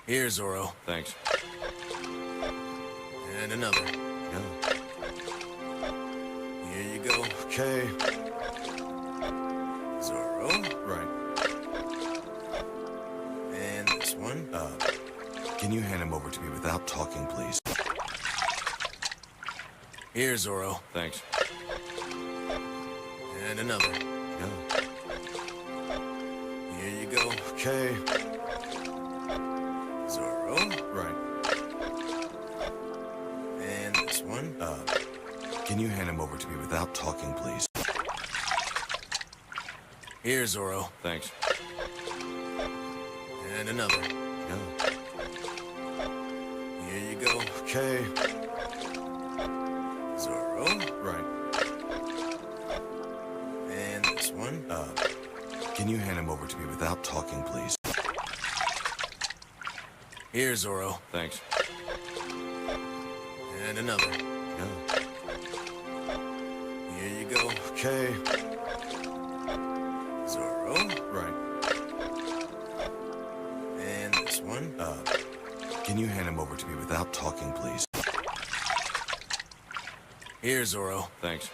Here, Zorro. Thanks. And another. Yeah. Here you go. Okay. Zorro. Right. And this one. Can you hand him over to me without talking, please? Here, Zorro. Thanks. And another. Yeah. Here you go. Okay. Zorro. Right. And this one. Can you hand him over to me without talking, please? Here, Zorro. Thanks. And another. Yeah. Here you go. Okay. Zorro. Right. And this one. Can you hand him over to me without talking, please? Here, Zorro. Thanks. And another. Yeah. Here you go. Okay. Zorro. Right. And this one. Can you hand him over to me without talking, please? Here, Zorro. Thanks.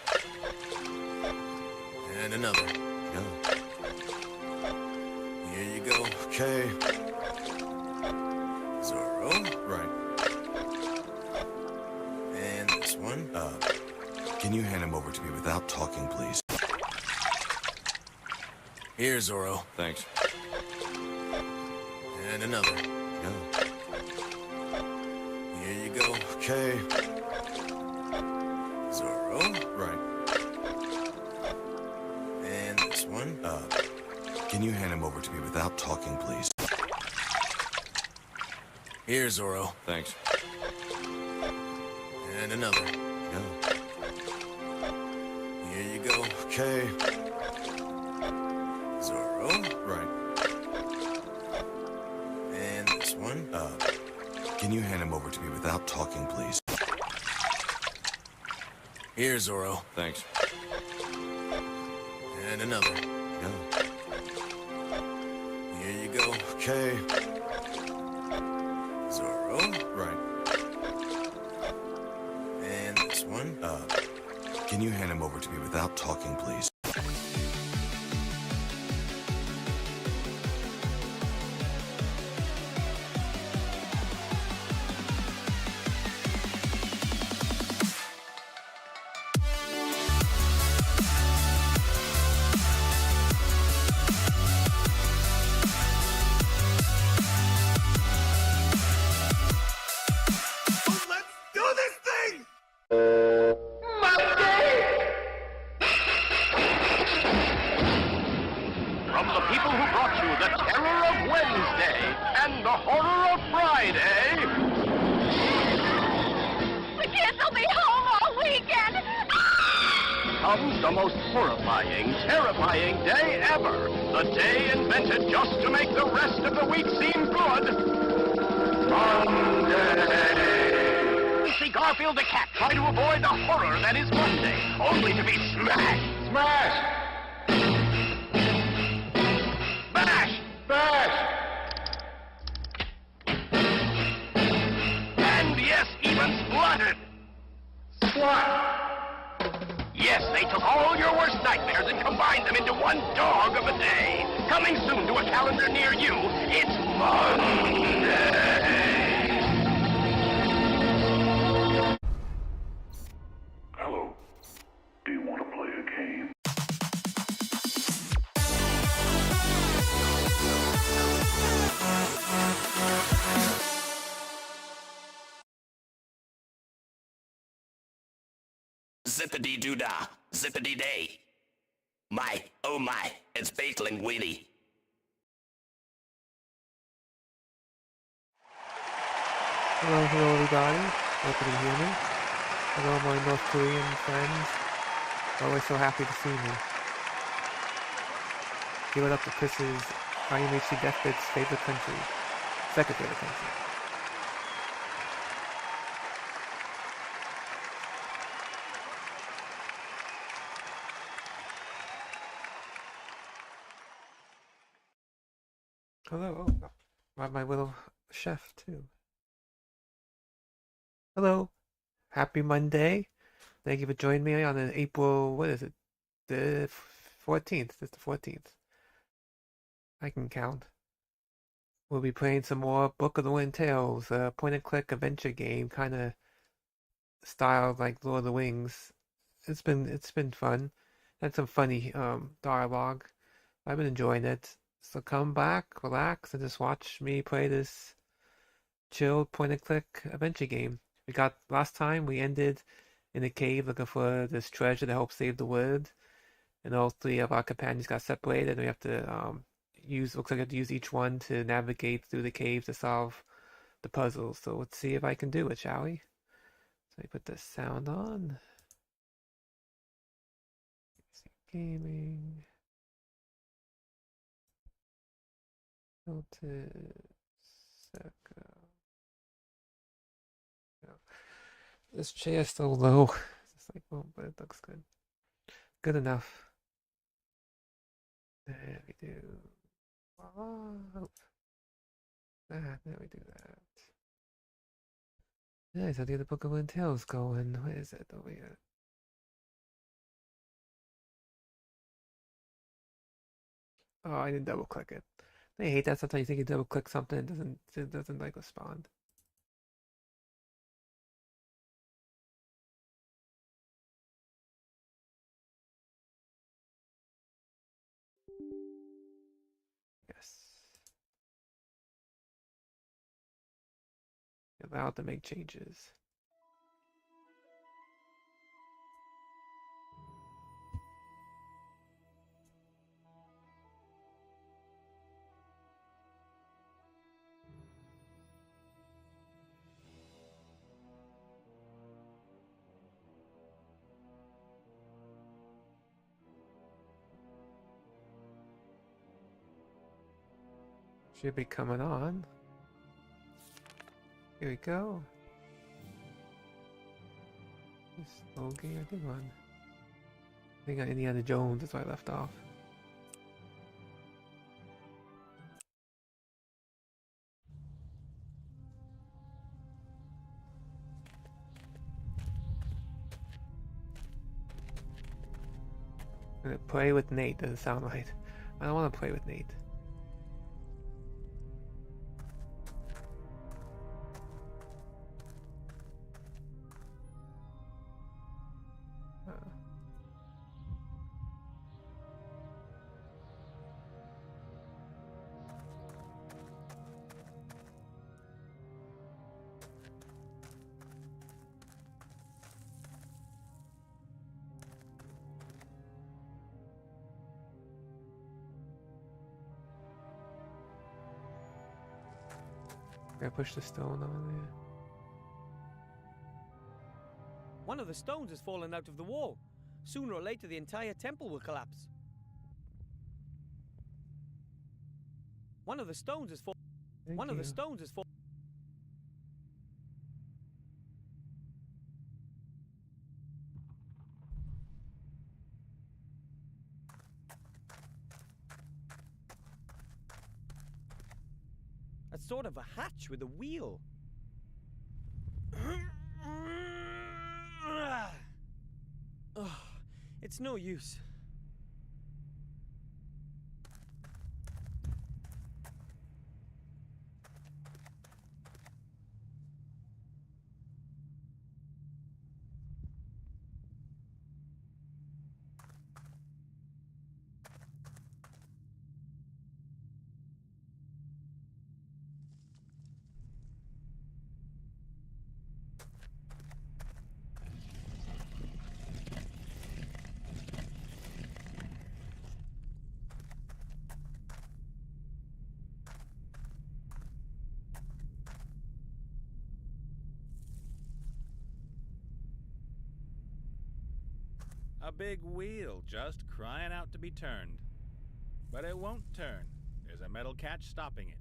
And another. Yeah. Here you go. Okay. Zorro. Right. And this one. Can you hand him over to me without talking, please? Here, Zorro. Thanks. And another. Yeah. Here you go. Okay. Zorro. Right. And this one. Can you hand him over to me without talking, please? Here, Zorro. Thanks. And another. Yeah. Here you go. Okay. Zorro. Right. And this one. Can you hand him over to me without talking, please? Here, Zorro. Thanks. And another. Yeah. Here you go. Okay. Zorro. Right. And this one. Can you hand him over to me without talking, please? Let's do this thing! From the people who brought you the terror of Wednesday and the horror of Friday, The kids will be home all weekend. comes the most horrifying, terrifying day ever. The day invented just to make the rest of the week seem good. Monday. See Garfield the cat try to avoid the horror that is Monday, only to be smashed. Smash! Bash! Bash! And yes, even splattered. Splat! Yes, they took all your worst nightmares and combined them into one dog of a day. Coming soon to a calendar near you, it's Monday. Hello. Do you want to play a game? Zippity-doo-dah, zippity-day. My, oh my, it's Baitling Weedy. Hello everybody. Hope you can hear me. Hello my North Korean friends. Always so happy to see me. Give it up to Chris's IMHC Deathbed's favorite country. Second favorite country. Hello. Oh, my little chef too. Hello, happy Monday. Thank you for joining me on an April, what is it? The 14th. It's the 14th. I can count. We'll be playing some more Book of the Wind Tales, a point and click adventure game, kind of styled like Lord of the Rings. It's been fun. Had some funny dialogue. I've been enjoying it. So come back, relax, and just watch me play this chill point and click adventure game. We got last time we ended in a cave looking for this treasure to help save the world, and all three of our companions got separated. And we have to looks like I have to use each one to navigate through the cave to solve the puzzle. So let's see if I can do it, shall we? So I put the sound on. Gaming. Tilted. Second. This chair is so low. It's like, oh, but it looks good. Good enough. There we do. Oh. There we do that. Nice, I'll get the Book of Wind Tales going. What is it over here? Oh, I didn't double click it. I hate that sometimes you think you double click something, it doesn't like respond. Yes. You're allowed to make changes. Should be coming on. Here we go. Slow game, good one. I think on Indiana Jones is where I left off. I'm gonna play with Nate, doesn't sound right. I don't want to play with Nate. I push the stone on there. One of the stones has fallen out of the wall. Sooner or later, the entire temple will collapse. One of the stones has fallen. One of the stones has fallen. That's sort of a hatch with a wheel. Oh, it's no use. A big wheel just crying out to be turned. But it won't turn. There's a metal catch stopping it.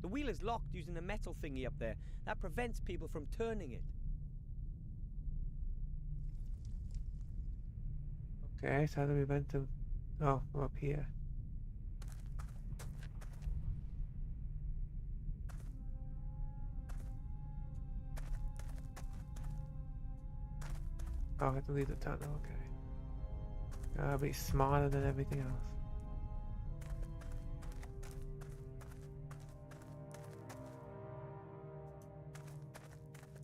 The wheel is locked using a metal thingy up there. That prevents people from turning it. Okay, so how do we went to... Oh, we're up here. Oh, I have to leave the tunnel, okay. Gotta be smarter than everything else.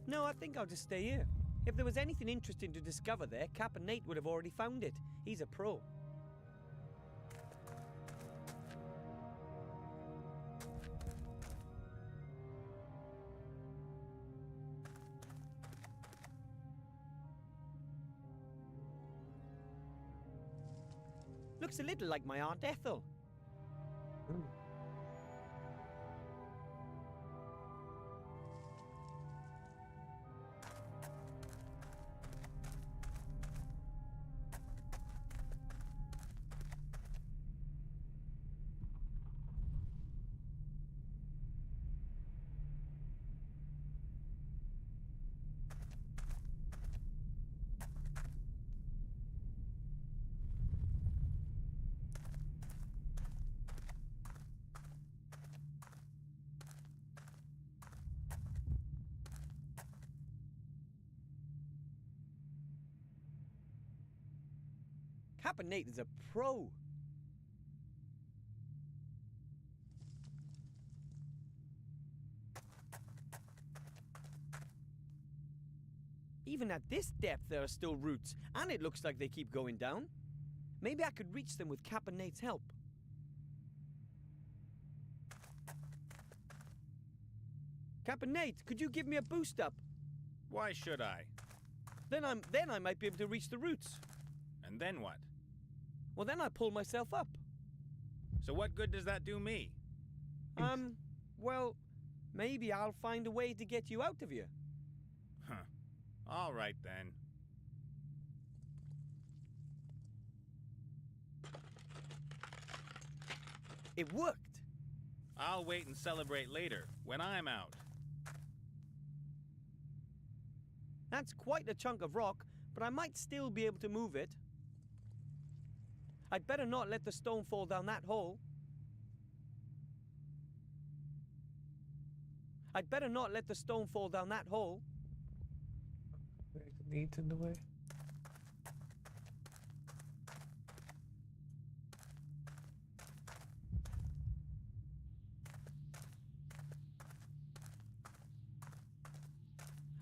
No, I think I'll just stay here. If there was anything interesting to discover there, Captain Nate would have already found it. He's a pro. Looks a little like my Aunt Ethel. Ooh. Captain Nate is a pro. Even at this depth, there are still roots, and it looks like they keep going down. Maybe I could reach them with Captain Nate's help. Captain Nate, could you give me a boost up? Why should I? Then I might be able to reach the roots. And then what? Well, then I pull myself up. So what good does that do me? Well, maybe I'll find a way to get you out of here. Huh. All right then. It worked. I'll wait and celebrate later, when I'm out. That's quite a chunk of rock, but I might still be able to move it. I'd better not let the stone fall down that hole. I'd better not let the stone fall down that hole. There's needs in the way.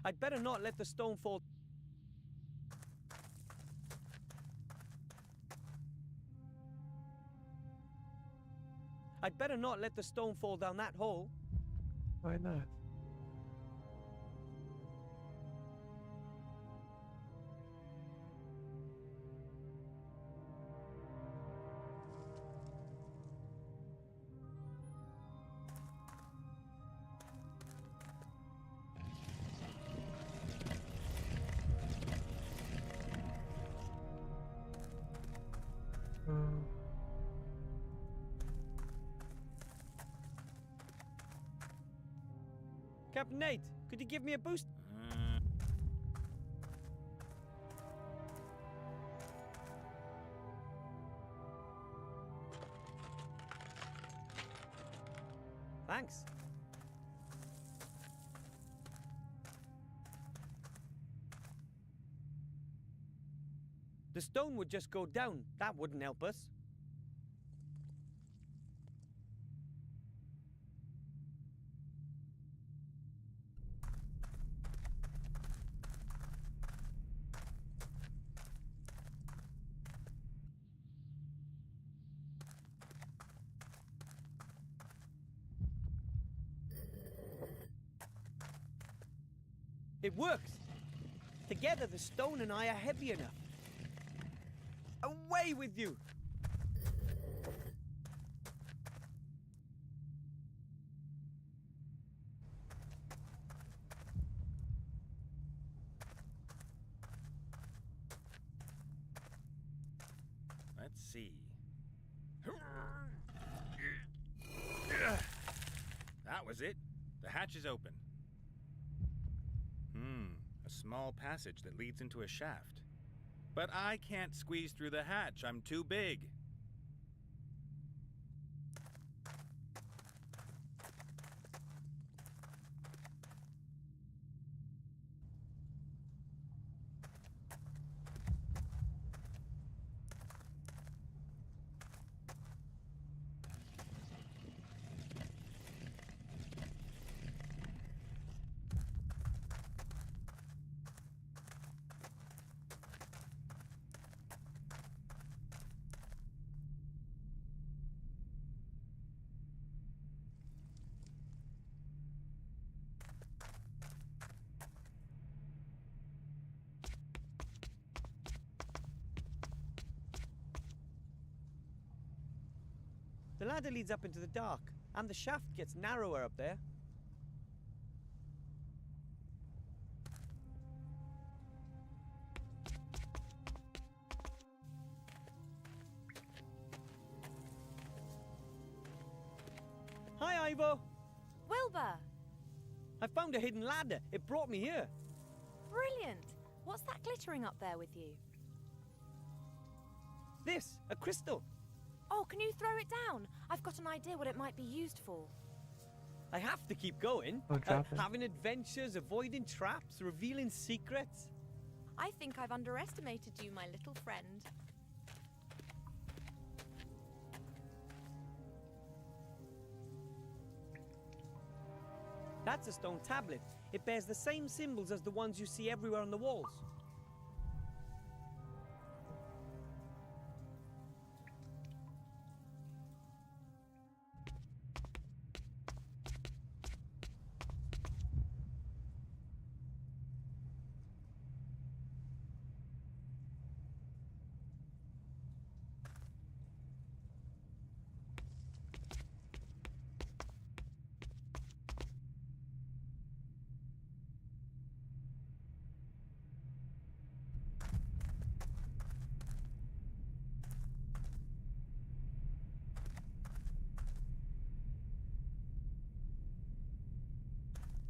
I'd better not let the stone fall. I'd better not let the stone fall down that hole. Why not? Captain Nate, could you give me a boost? Thanks. The stone would just go down. That wouldn't help us. It works! Together, the stone and I are heavy enough. Away with you! Let's see. That was it. The hatch is open. A small passage that leads into a shaft. But I can't squeeze through the hatch. I'm too big. The ladder leads up into the dark, and the shaft gets narrower up there. Hi, Ivo! Wilbur! I found a hidden ladder. It brought me here. Brilliant! What's that glittering up there with you? This, a crystal. Oh, can you throw it down? I've got an idea what it might be used for. I have to keep going. Oh, drop it. Having adventures, avoiding traps, revealing secrets. I think I've underestimated you, my little friend. That's a stone tablet. It bears the same symbols as the ones you see everywhere on the walls.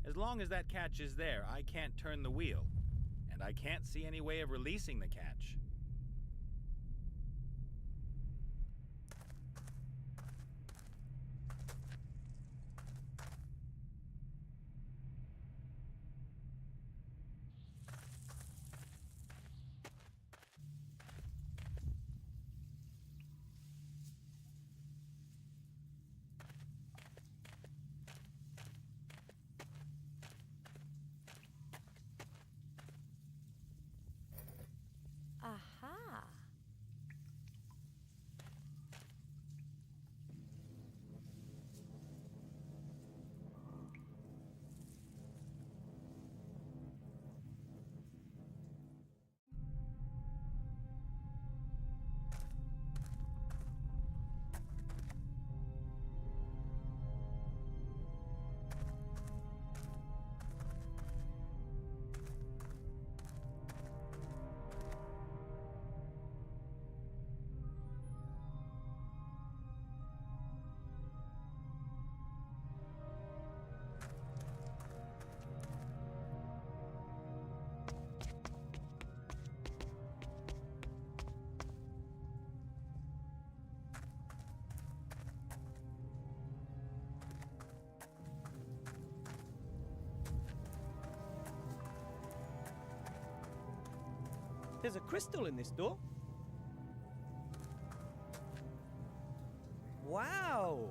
As long as that catch is there, I can't turn the wheel. And I can't see any way of releasing the catch. Aha! There's a crystal in this door. Wow!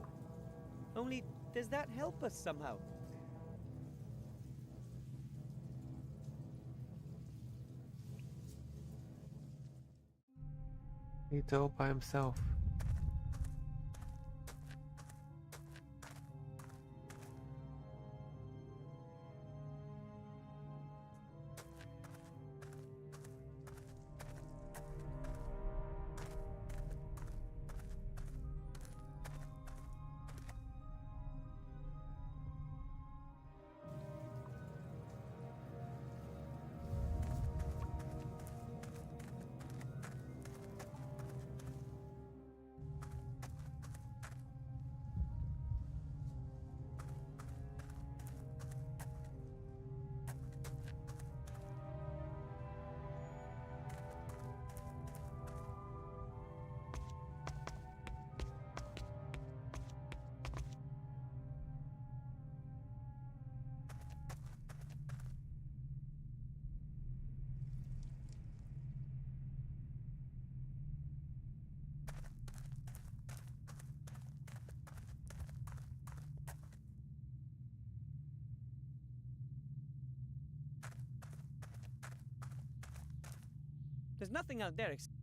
Only, does that help us somehow? He's all by himself. There's nothing out there except...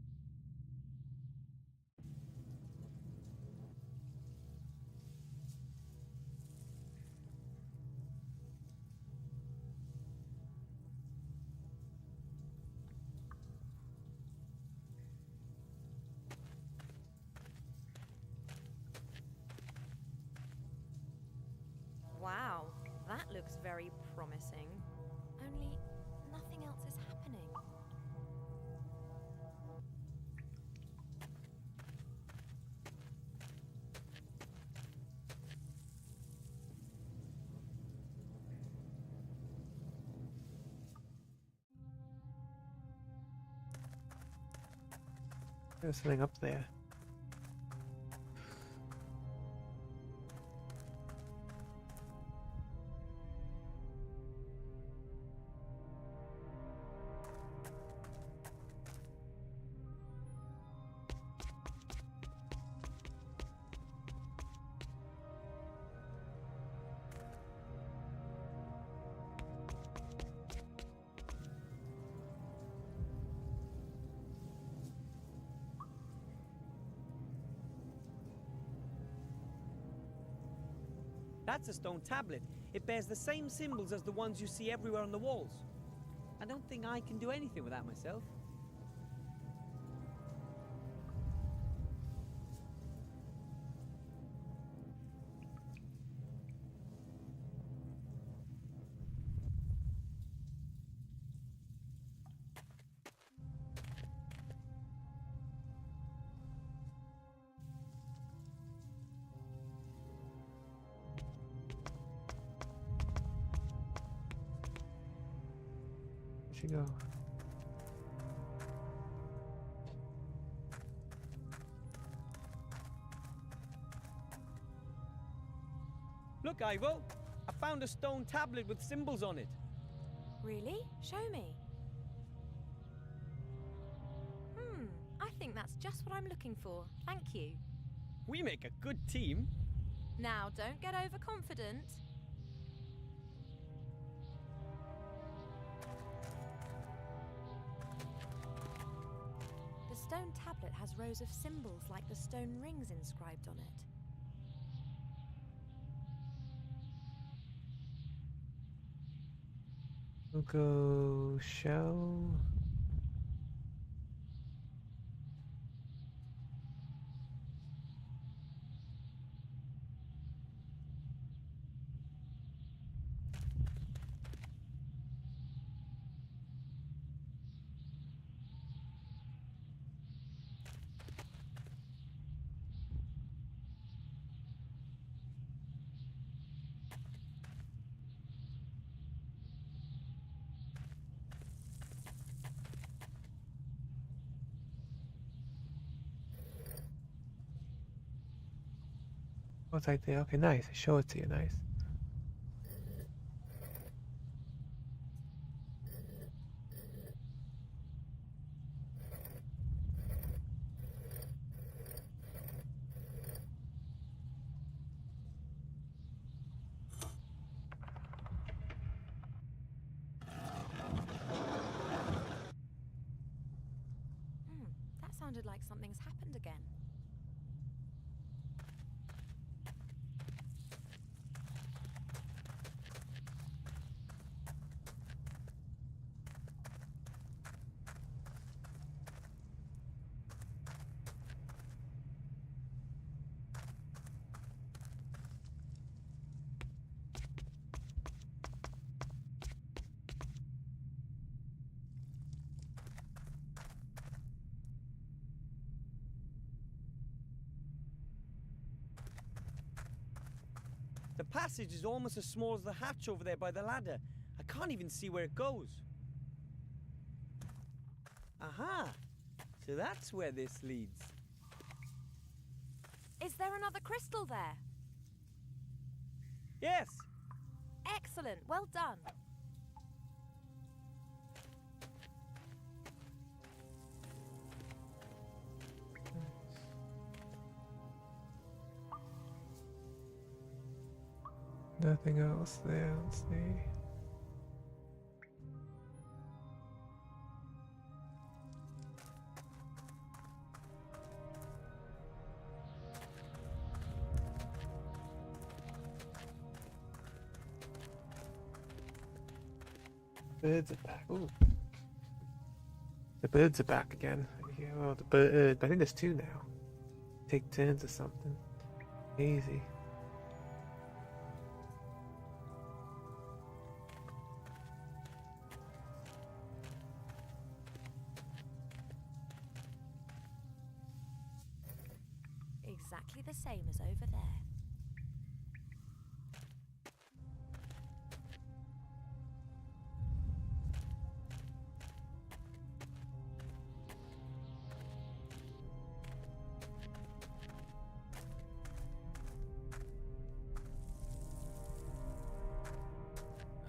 Wow, that looks very promising. Only nothing else is happening. There's something up there. That's a stone tablet. It bears the same symbols as the ones you see everywhere on the walls. I don't think I can do anything with that myself. Where'd she go? Look, Ivo! I found a stone tablet with symbols on it. Really? Show me. I think that's just what I'm looking for. Thank you. We make a good team. Now, don't get overconfident. The stone tablet has rows of symbols like the stone rings inscribed on it. We'll go show. Oh, it's right there. Okay, nice. Show it to you. Nice. That sounded like something's happened again. The passage is almost as small as the hatch over there by the ladder. I can't even see where it goes. Aha! So that's where this leads. Is there another crystal there? Yes! Excellent. Well done. Nothing else there. Let's see. birds are back. Ooh. The birds are back again. Yeah, well, the bird. I think there's two now. Take turns or something. Easy. Exactly the same as over there.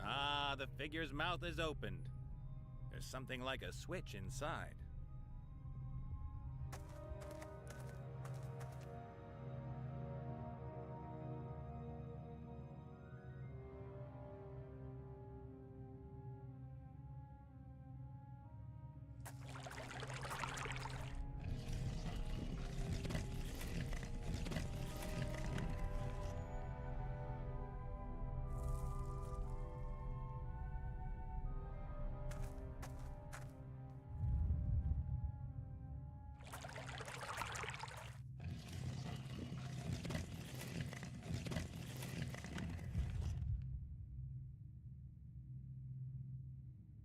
Ah, the figure's mouth is opened. There's something like a switch inside.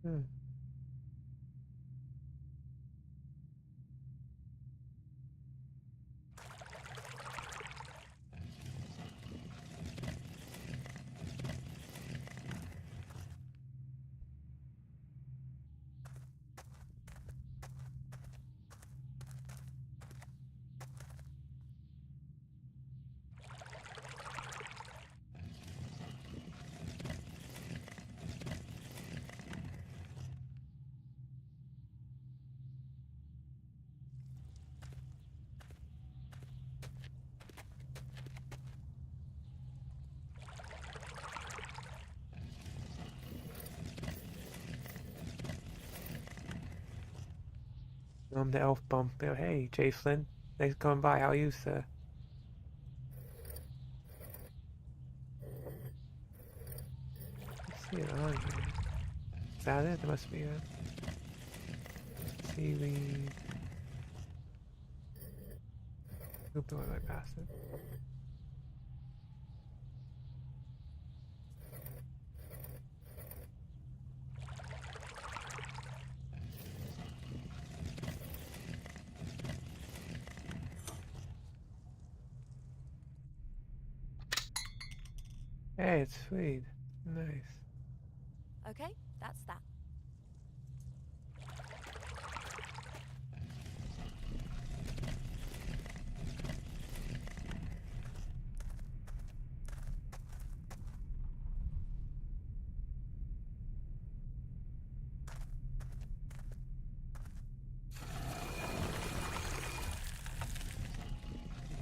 Hmm. I'm the elf bump. Oh, hey, Jay Flynn. Thanks for coming by. How are you, sir? Let's see it on here. Is that it? There must be a seaweed. Oop, don't let me pass it. Hey, it's sweet. Nice. Okay, that's that.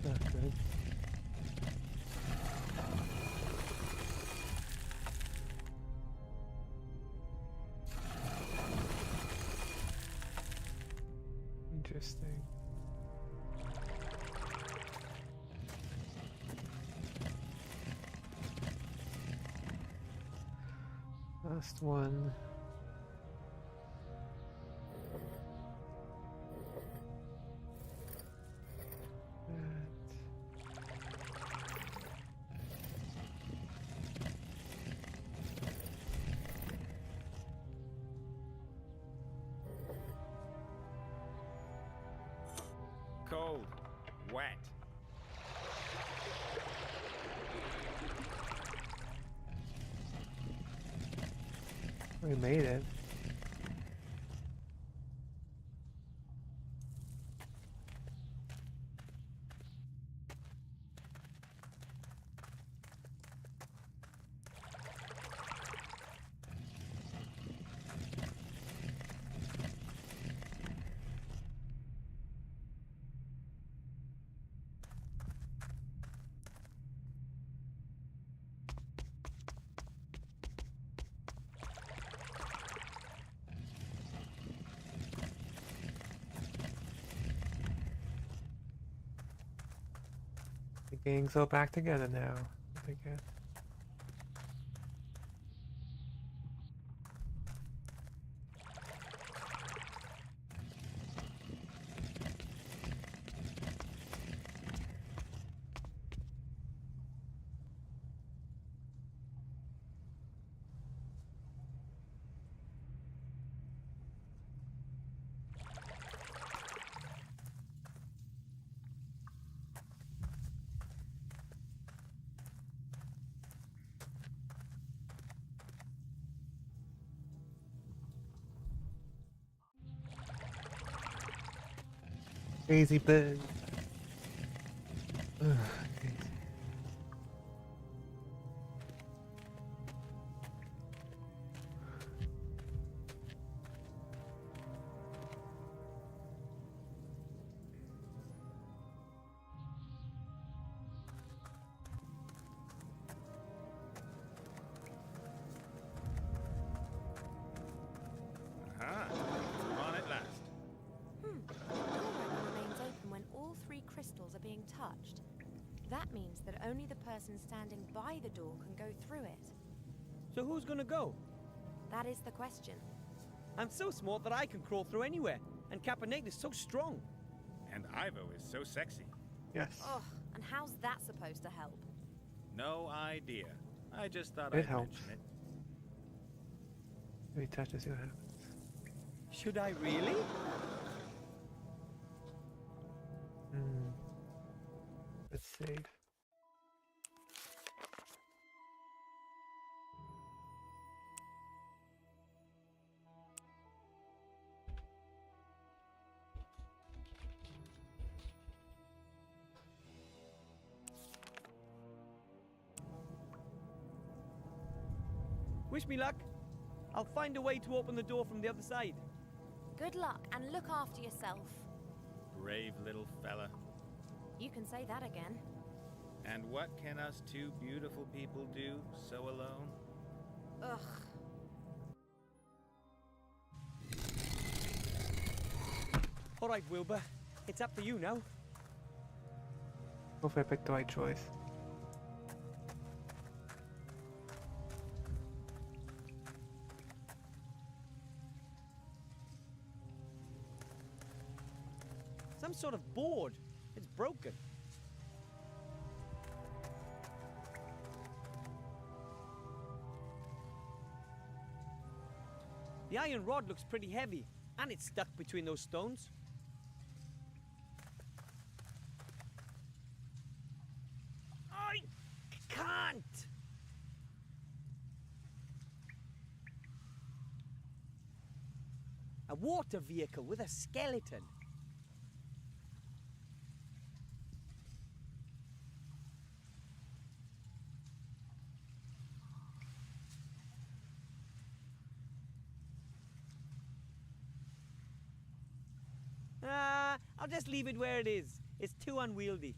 Not good. Interesting. Last one. Cold. Wet. We made it. The gang's all back together now, I guess. Crazy bird. Ugh, crazy. Aha! We're on at last. The door remains open when all three crystals are being touched. That means that only the person standing by the door can go through it. So who's gonna go? That is the question. I'm so smart that I can crawl through anywhere, and Caponate is so strong. And Ivo is so sexy. Yes. Ugh, and how's that supposed to help? No idea. I just thought It I'd helps. mention it. Let me touch and see what happens. Should I really? Let's see. Wish me luck. I'll find a way to open the door from the other side. Good luck and look after yourself. Brave little fella. You can say that again. And what can us two beautiful people do so alone? Ugh. All right, Wilbur. It's up to you now. Hopefully I picked the right choice. Some sort of board. It's broken. The iron rod looks pretty heavy, and it's stuck between those stones. I can't! A water vehicle with a skeleton. I'll just leave it where it is. It's too unwieldy.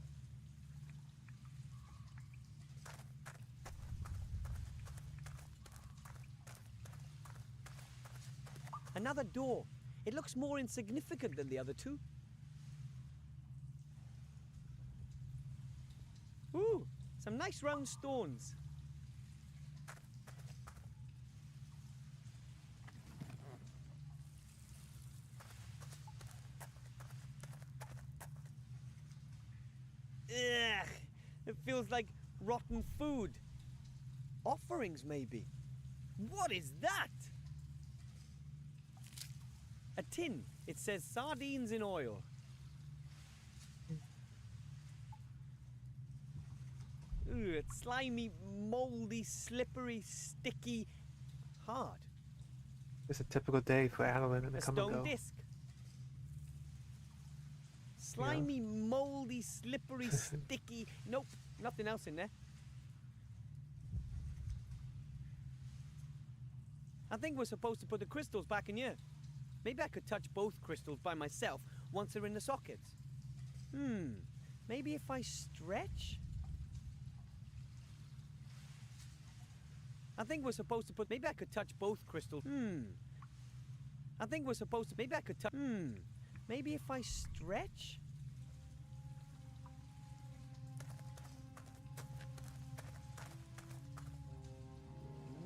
Another door. It looks more insignificant than the other two. Ooh, some nice round stones. Ugh, it feels like rotten food. Offerings, maybe. What is that? A tin. It says sardines in oil. Ooh, it's slimy, moldy, slippery, sticky, hard. It's a typical day for Adeline and the A come and stone go. disc. Slimy, moldy, slippery, sticky. Nope, nothing else in there. I think we're supposed to put the crystals back in here. Maybe I could touch both crystals by myself once they're in the sockets. Maybe if I stretch? I think we're supposed to put... Maybe I could touch both crystals. I think we're supposed to... Maybe I could touch... Maybe if I stretch?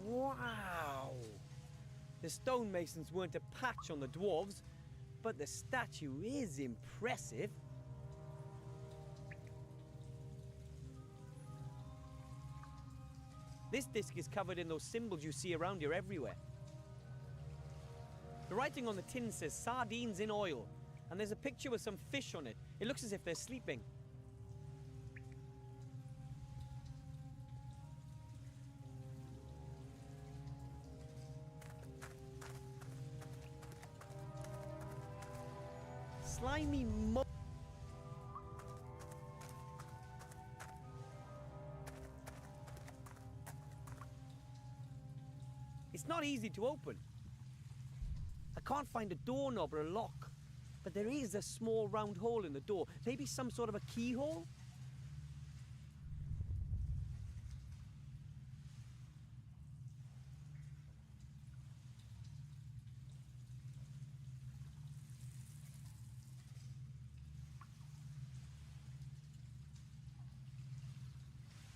Wow! The stonemasons weren't a patch on the dwarves, but the statue is impressive. This disc is covered in those symbols you see around here everywhere. The writing on the tin says sardines in oil, and there's a picture with some fish on it. It looks as if they're sleeping. Slimy easy to open. I can't find a doorknob or a lock. But there is a small round hole in the door. Maybe some sort of a keyhole?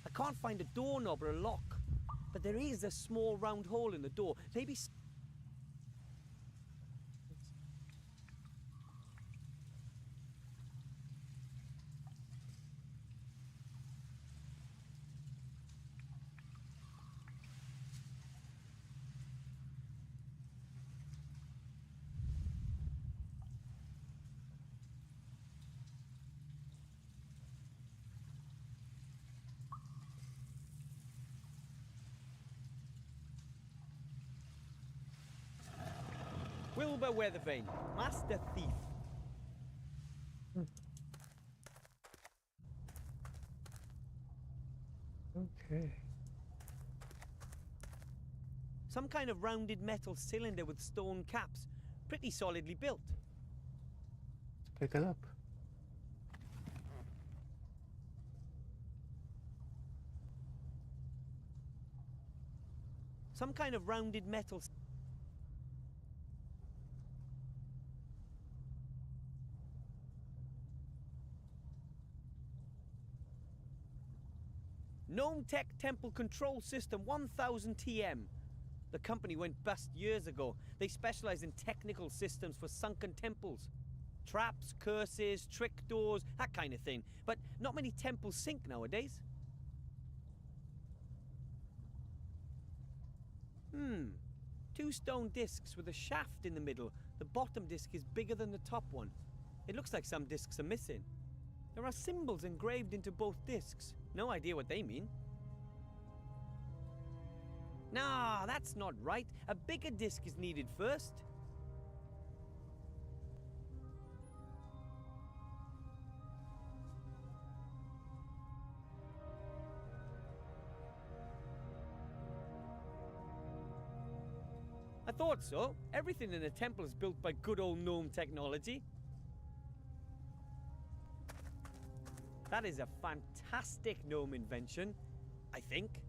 I can't find a doorknob or a lock. But there is a small round hole in the door. Maybe... Wilbur Weathervane, Master Thief. Okay. Some kind of rounded metal cylinder with stone caps. Pretty solidly built. Let's pick it up. Some kind of rounded metal... Gnome Tech Temple Control System 1000 TM. The company went bust years ago. They specialize in technical systems for sunken temples. Traps, curses, trick doors, that kind of thing. But not many temples sink nowadays. Two stone discs with a shaft in the middle. The bottom disc is bigger than the top one. It looks like some discs are missing. There are symbols engraved into both discs. No idea what they mean. Nah, that's not right. A bigger disc is needed first. I thought so. Everything in the temple is built by good old gnome technology. That is a fantastic gnome invention, I think.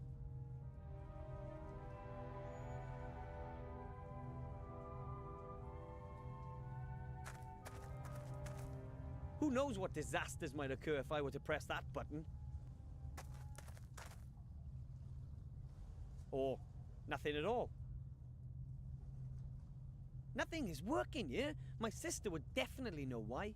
Who knows what disasters might occur if I were to press that button? Or nothing at all. Nothing is working here. My sister would definitely know why.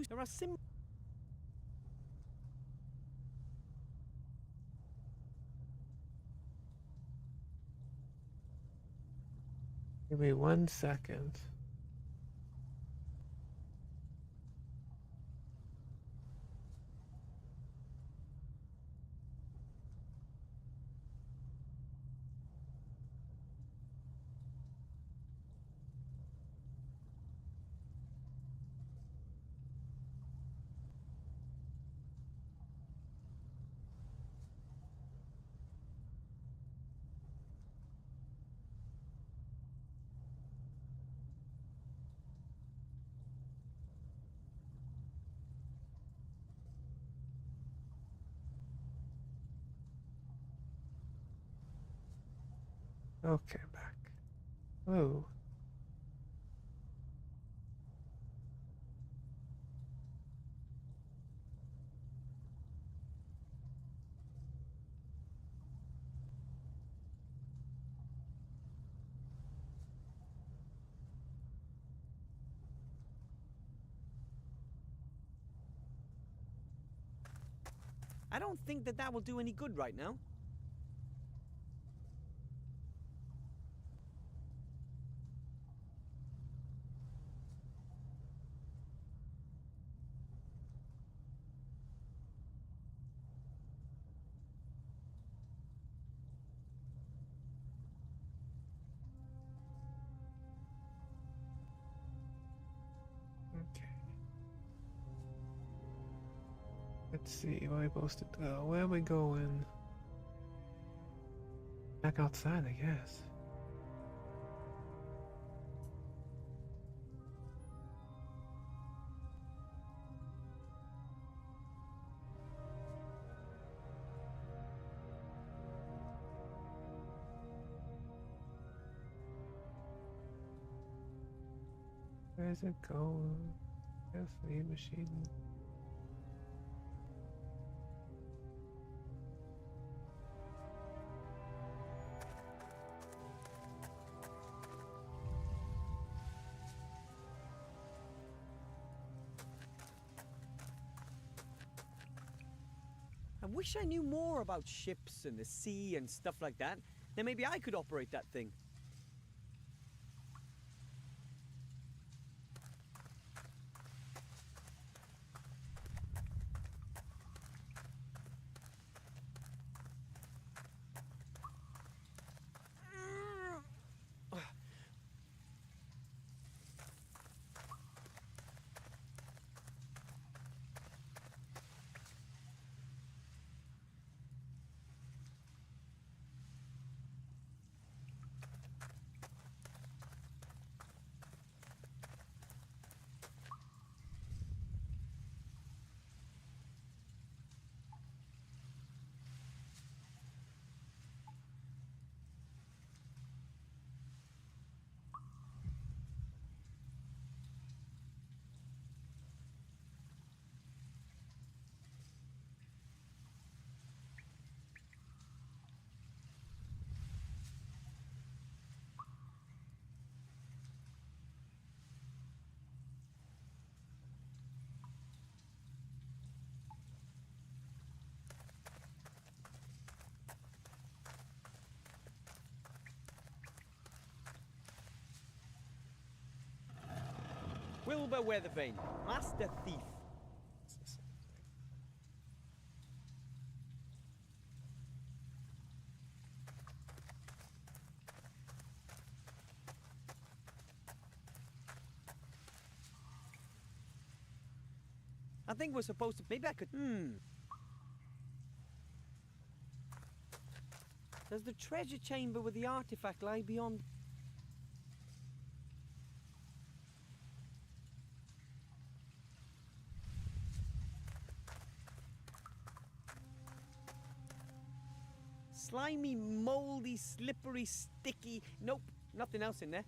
There are symbols. Give me 1 second. Okay, back. Oh. I don't think that will do any good right now. Let's see, where are we supposed to go? Where are we going? Back outside, I guess. Where's it going? Gasoline machine. I wish I knew more about ships and the sea and stuff like that. Then maybe I could operate that thing. Wilbur Weathervane, Master Thief. I think we're supposed to... Maybe I could... Does the treasure chamber with the artifact lie beyond... Slimy, moldy, slippery, sticky... Nope, nothing else in there.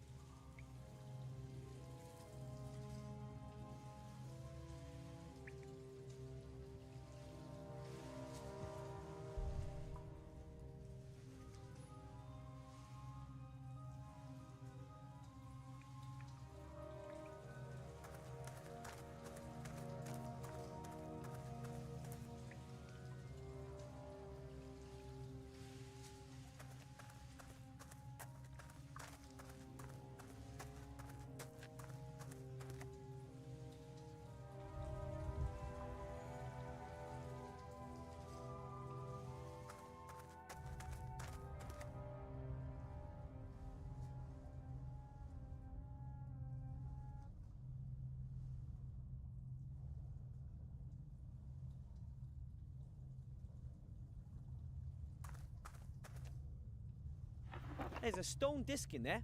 There's a stone disc in there.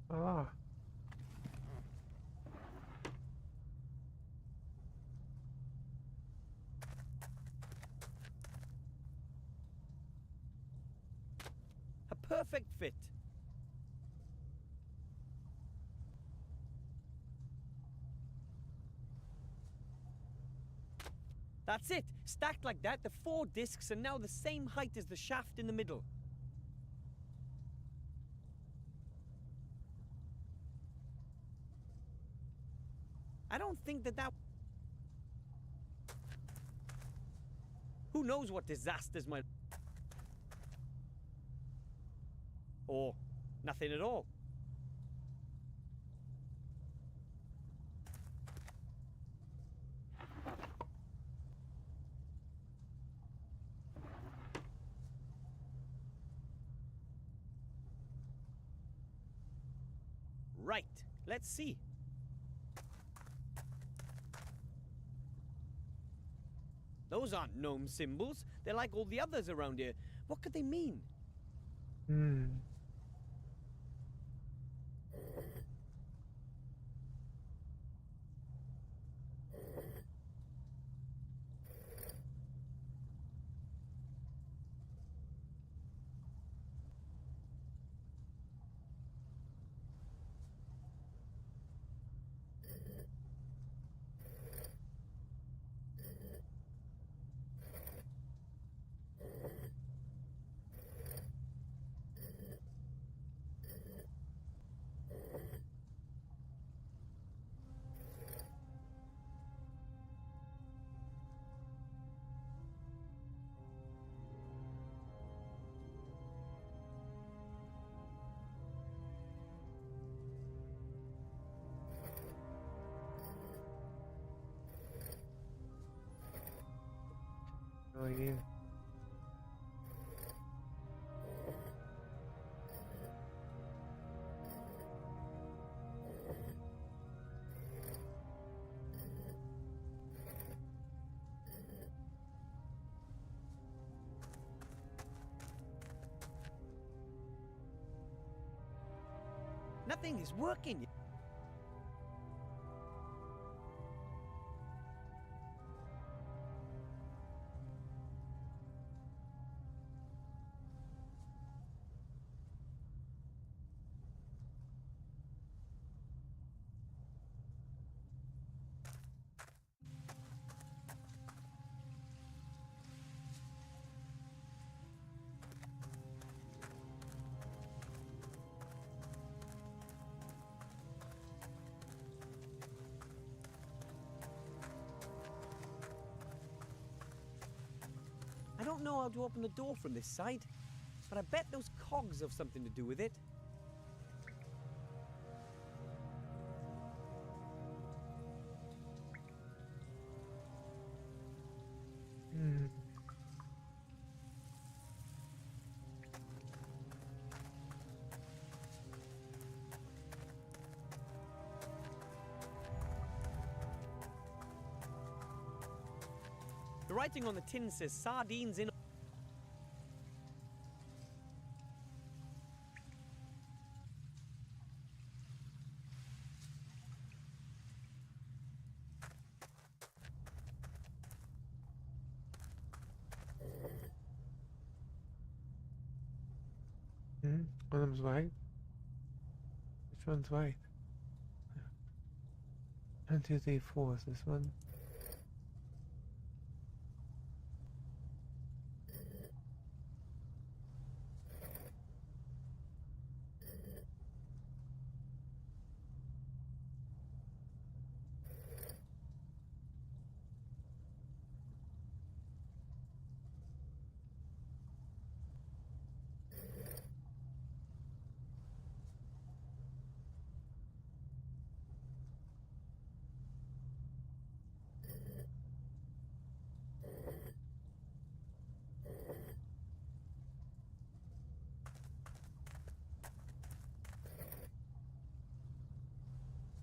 Ah. A perfect fit. That's it. Stacked like that, the 4 discs are now the same height as the shaft in the middle. I don't think that... Who knows what disasters might... Or nothing at all. Right, let's see. Those aren't gnome symbols. They're like all the others around here. What could they mean? Hmm. No idea. Nothing is working. I don't know how to open the door from this side, but I bet those cogs have something to do with it. Hmm. The writing on the tin says sardines in. Hmm. One of them's white. Which one's white? 1, 2, 3, 4. Is this one?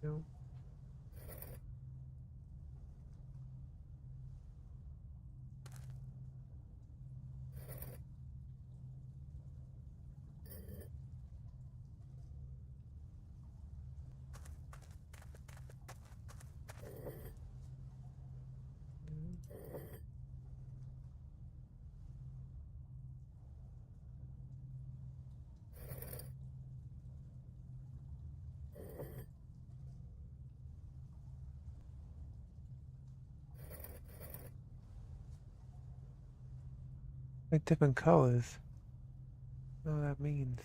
No. Like different colors. What that means.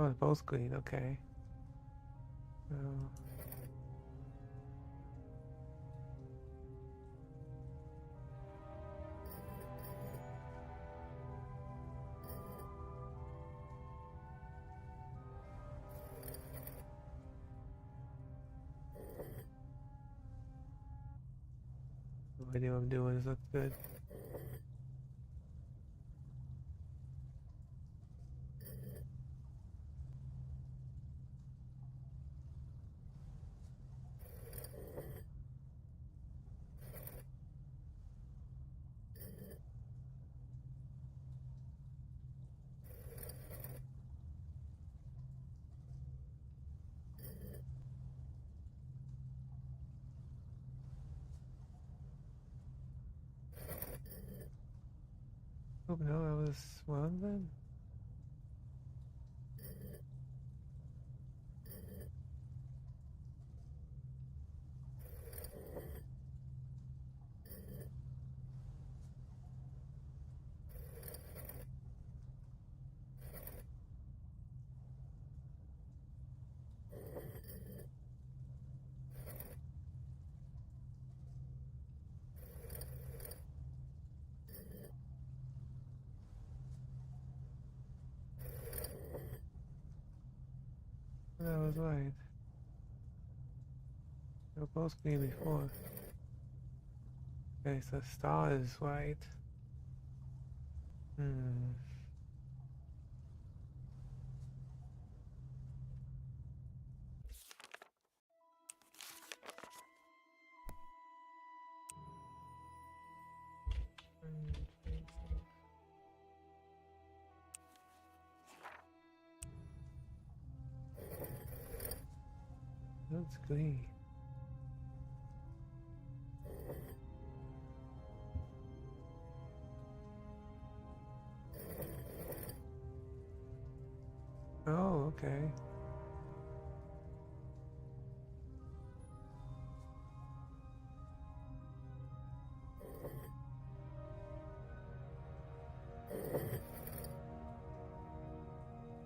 Oh, both green. Okay. Oh. The video I'm doing is look good. Oh no, I was wrong then. That was right. They were both green before. Okay, so star is white. Hmm. That's green. Oh, okay.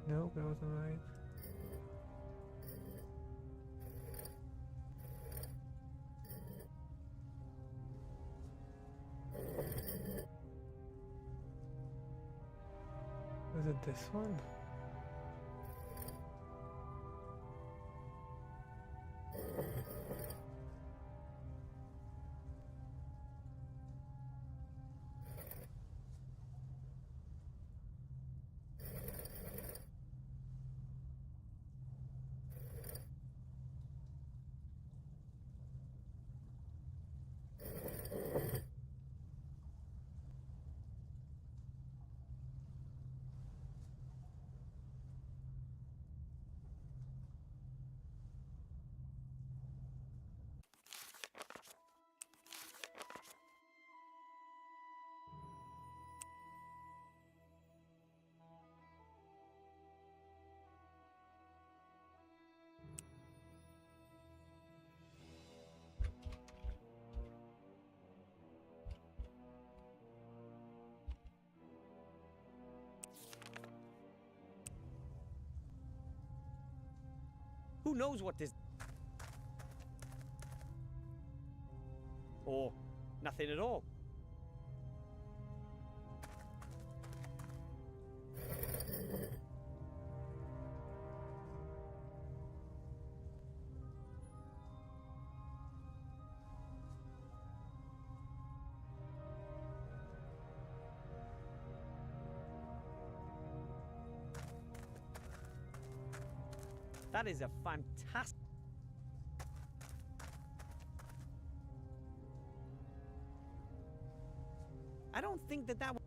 Nope, that wasn't right. Was it this one? Who knows what this... Or nothing at all. That is a fantastic... I don't think that that...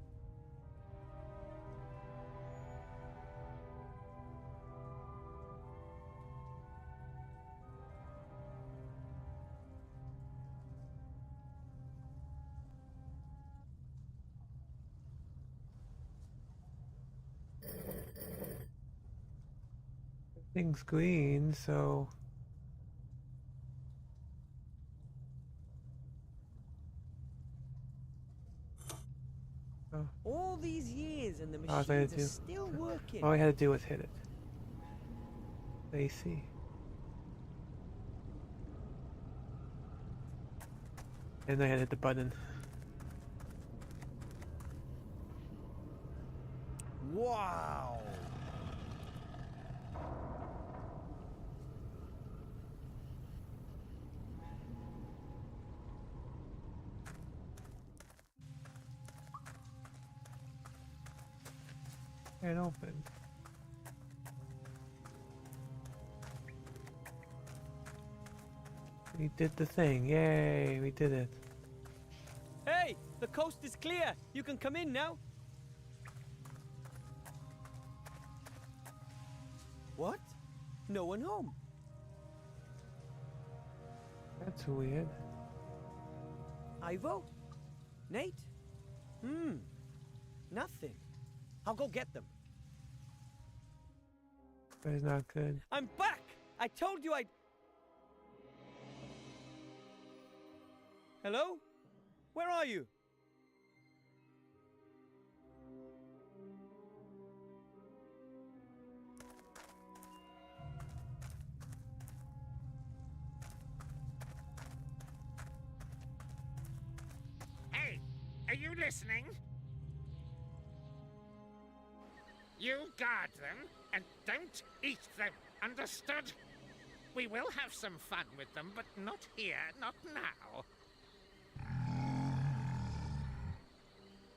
Thing's green, so... Oh. All these years and the All I had machines to are do- still working. All I had to do was hit it. AC. And I had hit the button. Wow! It opened. We did the thing. Yay, we did it. Hey! The coast is clear! You can come in now! What? No one home? That's weird. Ivo? Nate? Nothing. I'll go get them. But it's not good. I'm back! I told you I'd... Hello? Where are you? Hey, are you listening? You guard them and don't eat them, understood? We will have some fun with them, but not here, not now.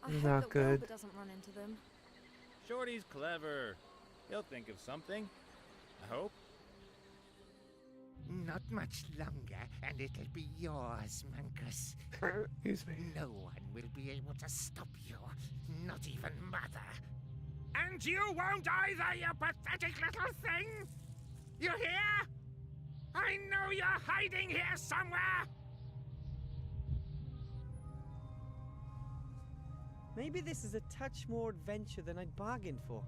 I Not hope that good. Wilbur doesn't run into them. Shorty's clever. He'll think of something. I hope. Not much longer, and it'll be yours, Mankus. Excuse me. No one will be able to stop you, not even Mother. And you won't either, you pathetic little thing! You hear? I know you're hiding here somewhere! Maybe this is a touch more adventure than I'd bargained for.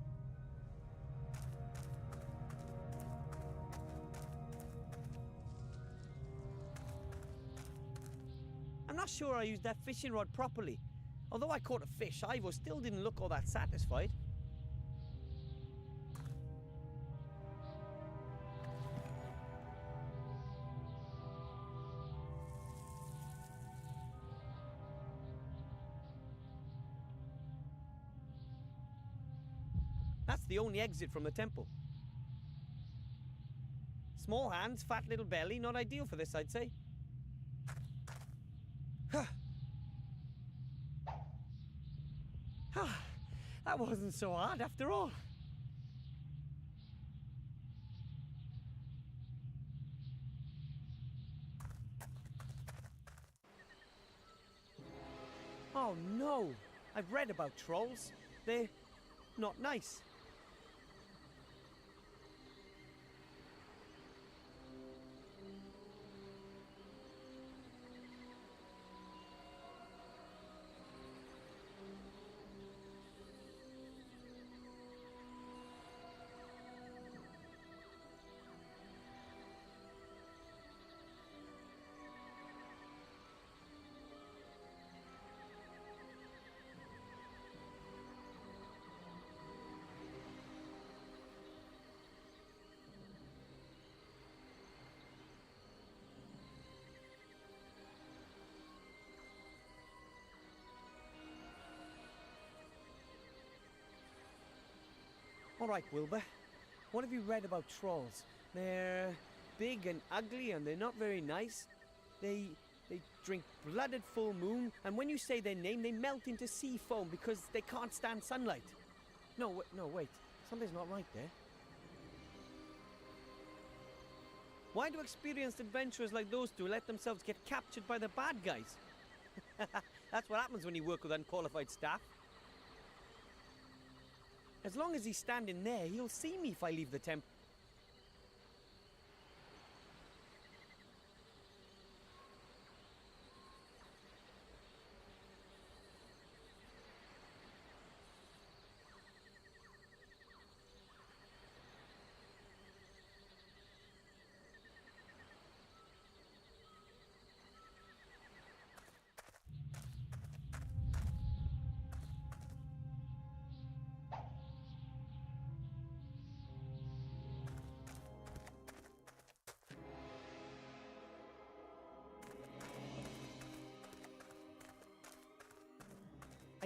I'm not sure I used that fishing rod properly. Although I caught a fish, Ivo still didn't look all that satisfied. That's the only exit from the temple. Small hands, fat little belly, not ideal for this, I'd say. That wasn't so hard after all. Oh no! I've read about trolls. They're not nice. All right, Wilbur. What have you read about trolls? They're big and ugly, and they're not very nice. They drink blood at full moon, and when you say their name, they melt into sea foam because they can't stand sunlight. No, wait. Something's not right there. Why do experienced adventurers like those two let themselves get captured by the bad guys? That's what happens when you work with unqualified staff. As long as he's standing there, he'll see me if I leave the temple.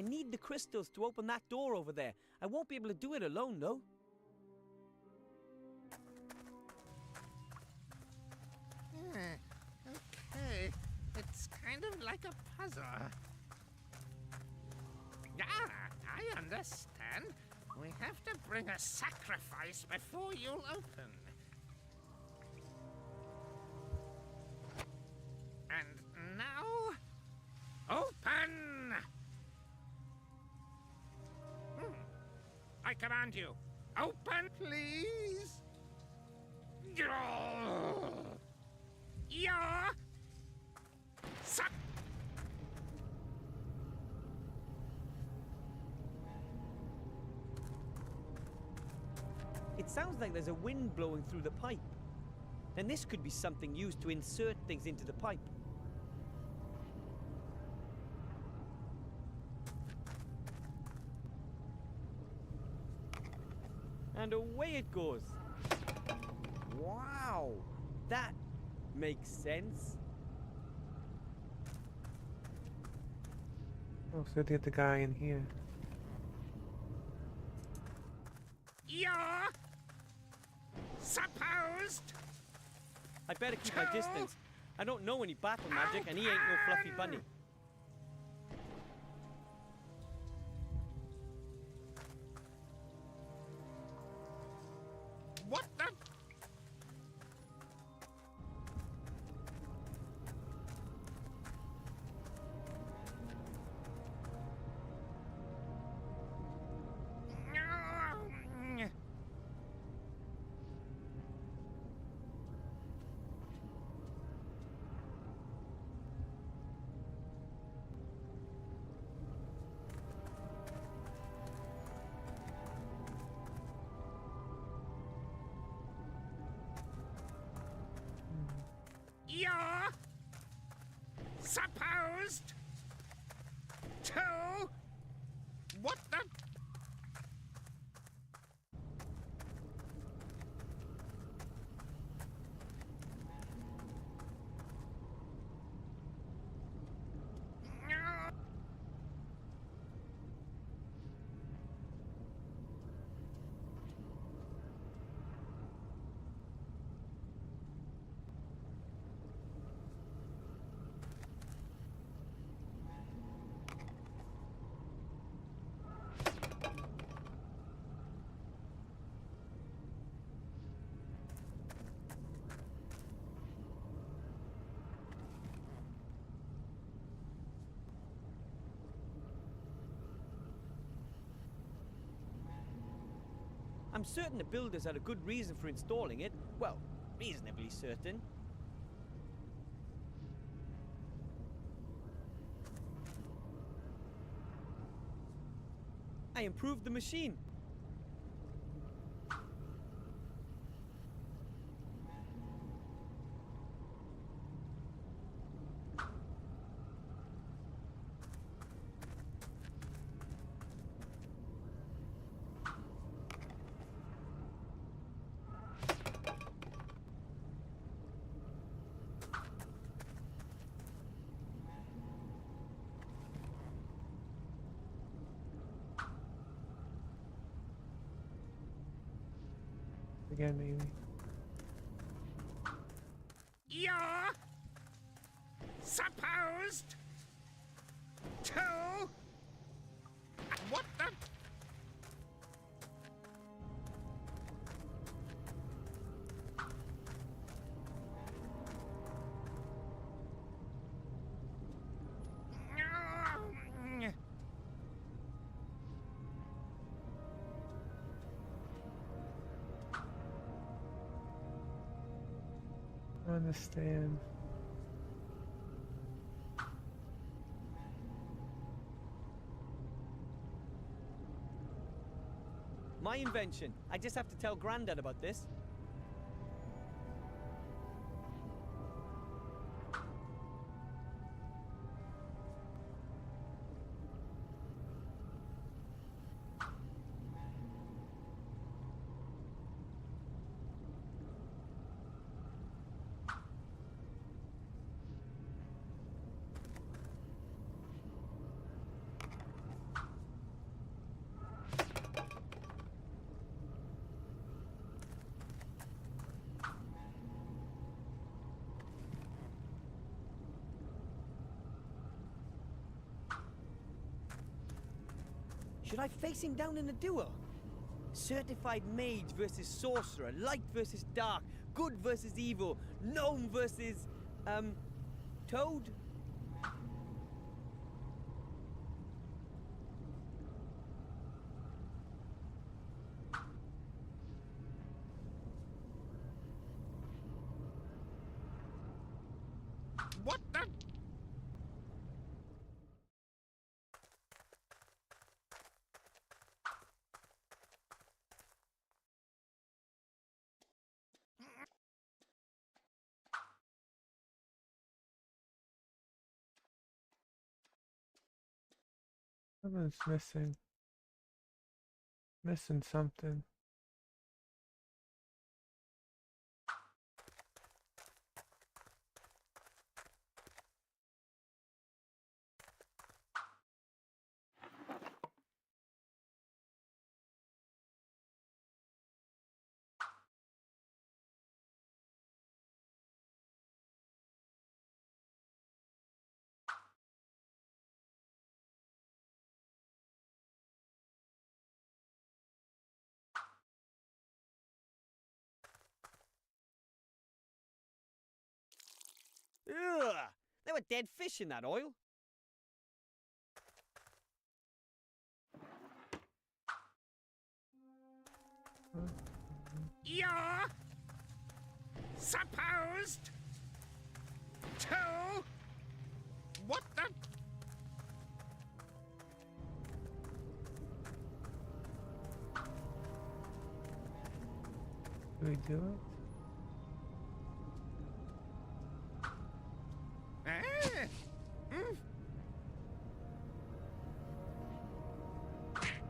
I need the crystals to open that door over there. I won't be able to do it alone, though. Okay, it's kind of like a puzzle. I understand. We have to bring a sacrifice before you'll open. And now, open! I command you, open, please. Suck. It sounds like there's a wind blowing through the pipe. And this could be something used to insert things into the pipe. And away it goes. Wow, that makes sense. Oh, so did the guy in here. You're supposed. I better keep my distance. I don't know any battle magic, and he ain't no fluffy bunny. What the? You're supposed to. What the? I'm certain the builders had a good reason for installing it. Well, reasonably certain. I improved the machine. Again, maybe. You're supposed to. What the? I understand. My invention. I just have to tell Grandad about this. Should I face him down in a duel? Certified mage versus sorcerer, light versus dark, good versus evil, gnome versus, toad? What the? Something's missing. Missing something. Ugh! There were dead fish in that oil. You're supposed to. What the? Do we do it? Eh? Mm.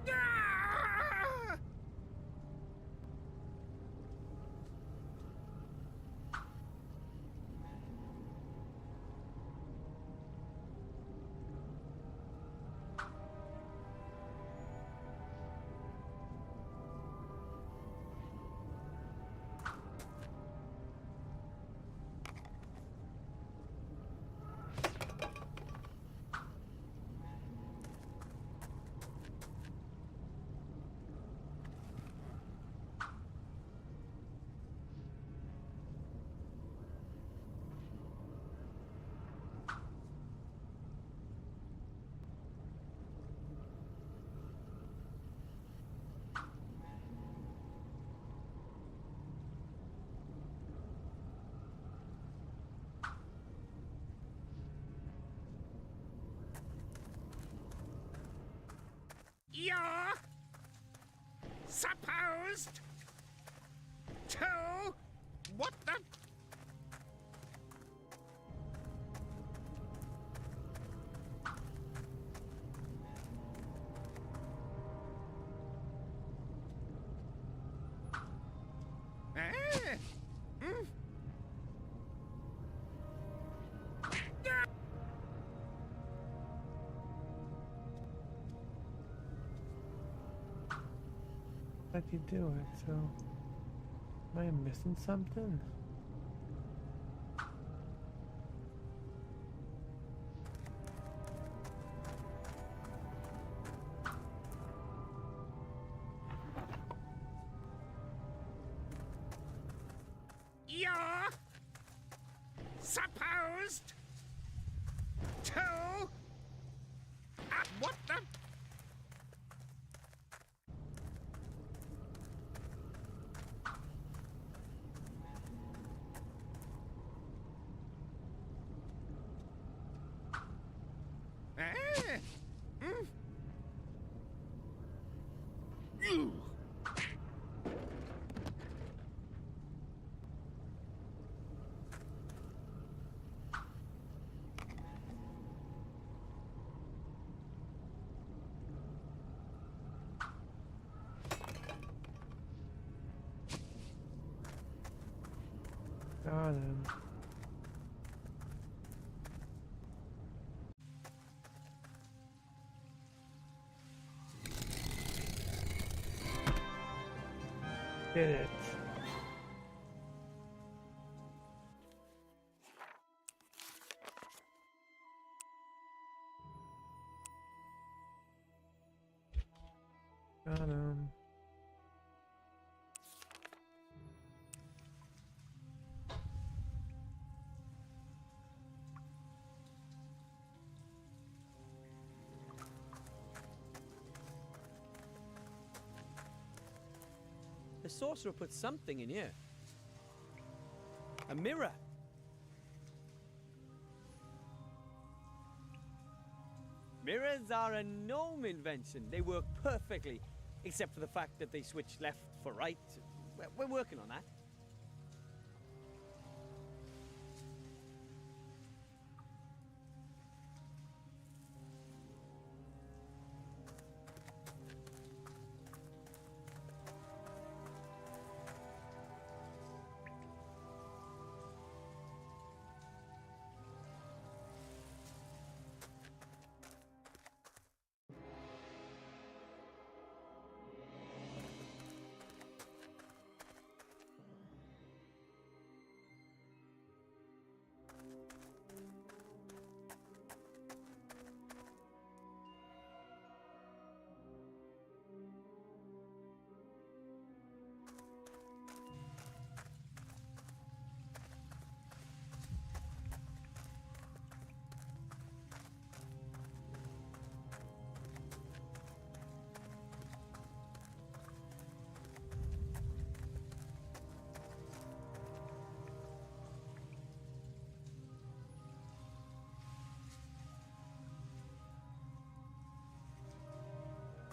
Ah! You're supposed to. What the? Eh? Mm. Ah! How'd you do it? So, am I missing something? You're supposed to. What the? Eh? Mm. Ew. Got him. Did it. Got him. The sorcerer put something in here. A mirror. Mirrors are a gnome invention. They work perfectly, except for the fact that they switch left for right. We're working on that.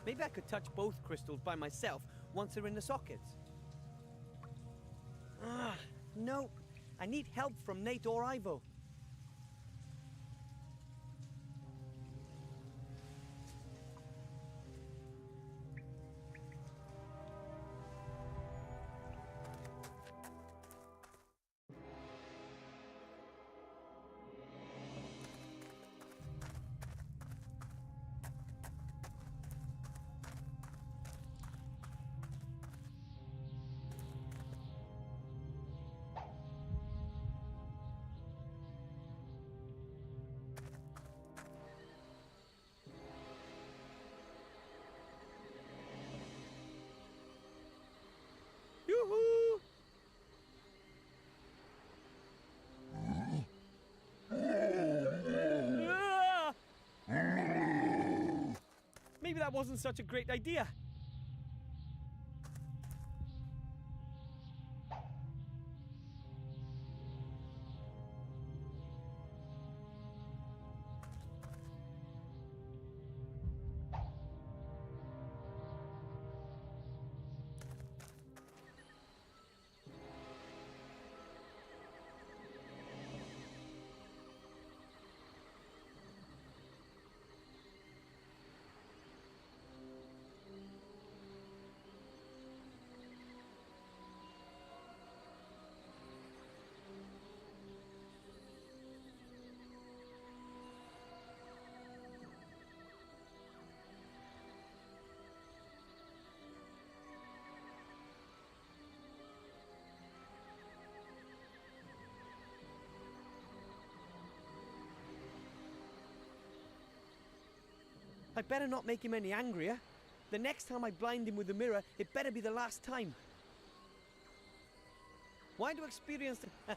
Maybe I could touch both crystals by myself once they're in the sockets. No. I need help from Nate or Ivo. Yoo-hoo! Ah! Maybe that wasn't such a great idea. I better not make him any angrier. The next time I blind him with the mirror, it better be the last time. Why do experience the...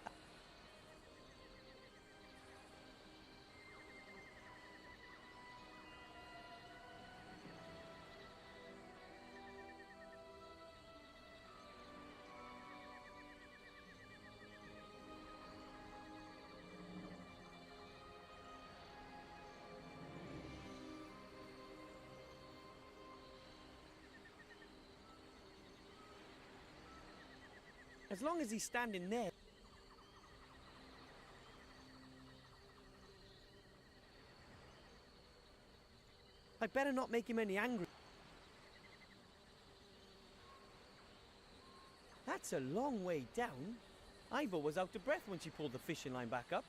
As long as he's standing there. I better not make him any angry. That's a long way down. Ivo was out of breath when she pulled the fishing line back up.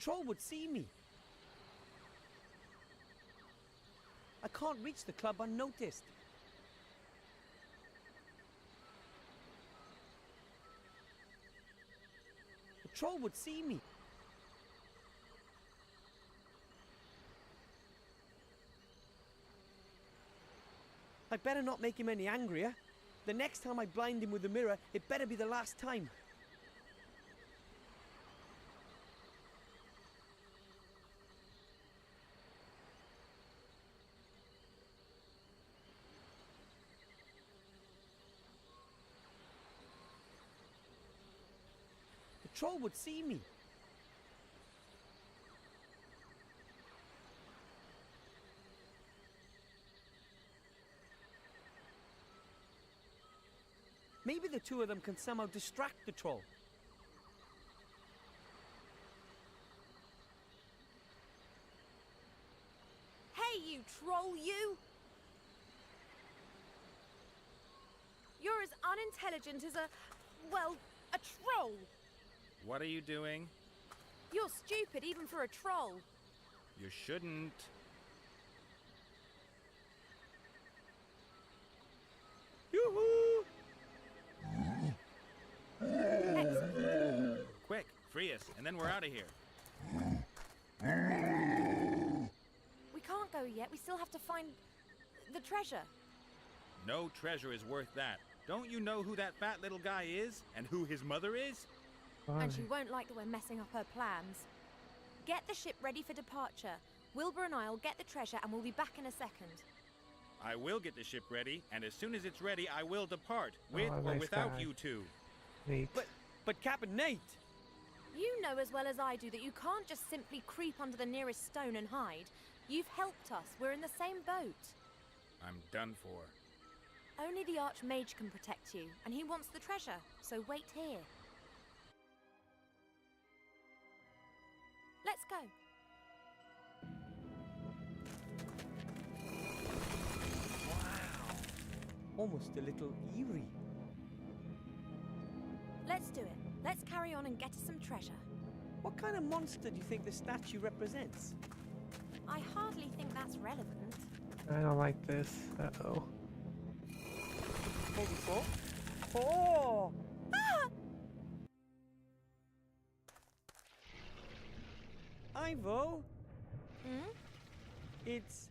troll would see me. I can't reach the club unnoticed. The troll would see me. I'd better not make him any angrier. The next time I blind him with the mirror, it better be the last time. The troll would see me. Maybe the two of them can somehow distract the troll. Hey, you troll, you! You're as unintelligent as a troll. What are you doing? You're stupid even for a troll. You shouldn't. Yoo-hoo! Quick, free us, and then we're out of here. We can't go yet. We still have to find the treasure. No treasure is worth that. Don't you know who that fat little guy is, and who his mother is? And she won't like that we're messing up her plans. Get the ship ready for departure. Wilbur and I'll get the treasure and we'll be back in a second. I will get the ship ready, and as soon as it's ready, I will depart, with or nice without guy. you two. Neat. But Captain Nate! You know as well as I do that you can't just simply creep under the nearest stone and hide. You've helped us. We're in the same boat. I'm done for. Only the Archmage can protect you, and he wants the treasure, so wait here. Let's go. Almost a little eerie. Let's do it. Let's carry on and get us some treasure. What kind of monster do you think the statue represents? I hardly think that's relevant. I don't like this. Uh-oh. Maybe so. Oh! Ah! Ivo, Hmm? it's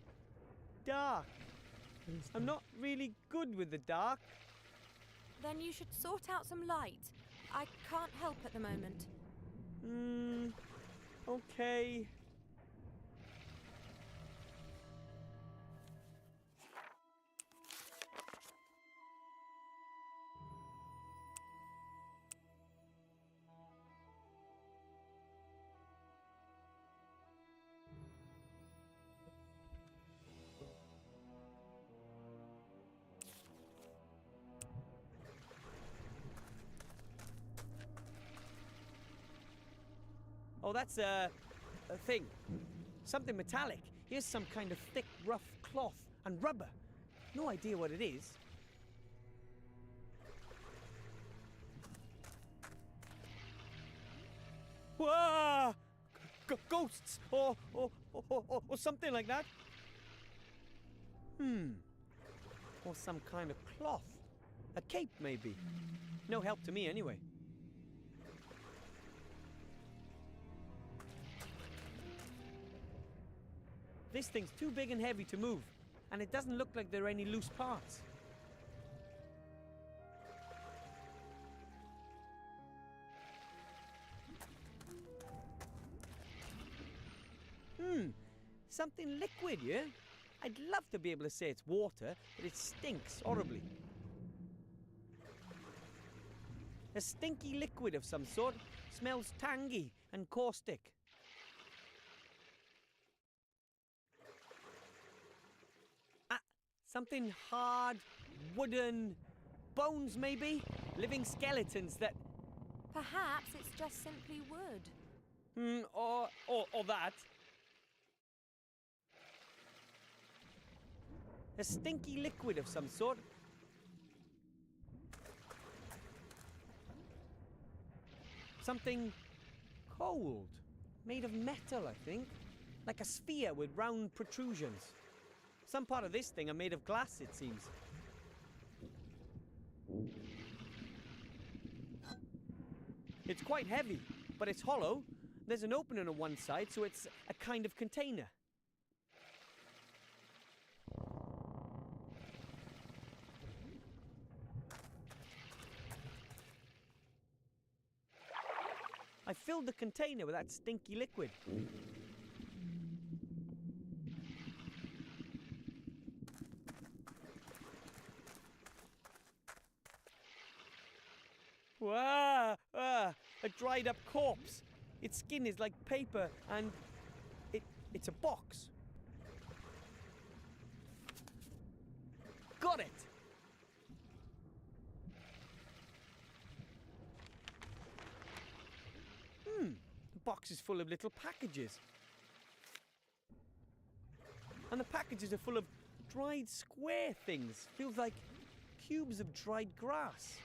dark. I'm not really good with the dark. Then you should sort out some light. I can't help at the moment. Okay. Oh, that's a thing. Something metallic. Here's some kind of thick, rough cloth and rubber. No idea what it is. Whoa! Ghosts or something like that. Or some kind of cloth. A cape, maybe. No help to me, anyway. This thing's too big and heavy to move, and it doesn't look like there are any loose parts. Something liquid, yeah? I'd love to be able to say it's water, but it stinks horribly. A stinky liquid of some sort. Smells tangy and caustic. Something hard, wooden, bones maybe? Living skeletons that... Perhaps it's just simply wood. Or that. A stinky liquid of some sort. Something cold. Made of metal, I think. Like a sphere with round protrusions. Some part of this thing are made of glass, it seems. It's quite heavy, but it's hollow. There's an opening on one side, so it's a kind of container. I filled the container with that stinky liquid. Wow! A dried up corpse. Its skin is like paper and it's a box. Got it! The box is full of little packages. And the packages are full of dried square things. Feels like cubes of dried grass.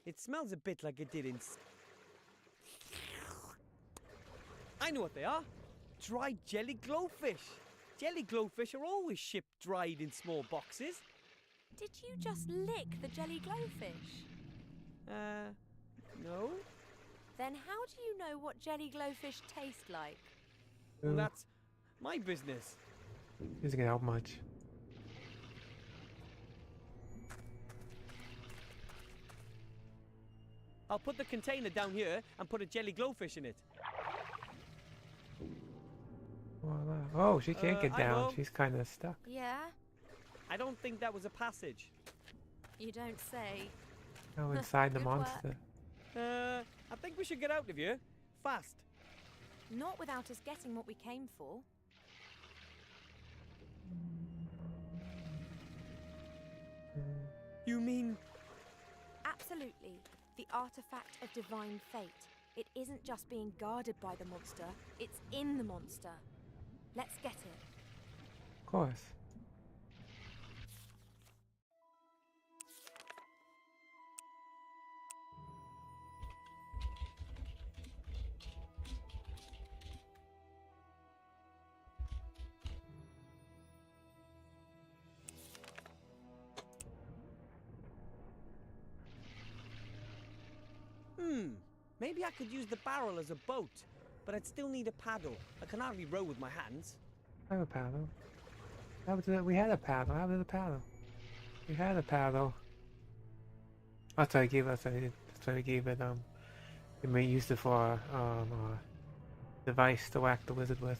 It smells a bit like it did in... I know what they are. Dried jelly glowfish. Jelly glowfish are always shipped dried in small boxes. Did you just lick the jelly glowfish? No. Then how do you know what jelly glowfish taste like? Well, that's my business. Isn't gonna help much. I'll put the container down here and put a jelly glowfish in it. Voila. Oh, she can't get I down. know. She's kind of stuck. Yeah? I don't think that was a passage. You don't say. Oh, inside the Good work. monster. I think we should get out of here. Fast. Not without us getting what we came for. You mean... Absolutely. The artifact of divine fate. It isn't just being guarded by the monster, it's in the monster. Let's get it. Of course. Maybe I could use the barrel as a boat, but I'd still need a paddle. I can hardly row with my hands. I have a paddle. We had a paddle. How did the paddle? We had a paddle. That's why I gave us. That's why we gave it. We used it for a device to whack the wizard with.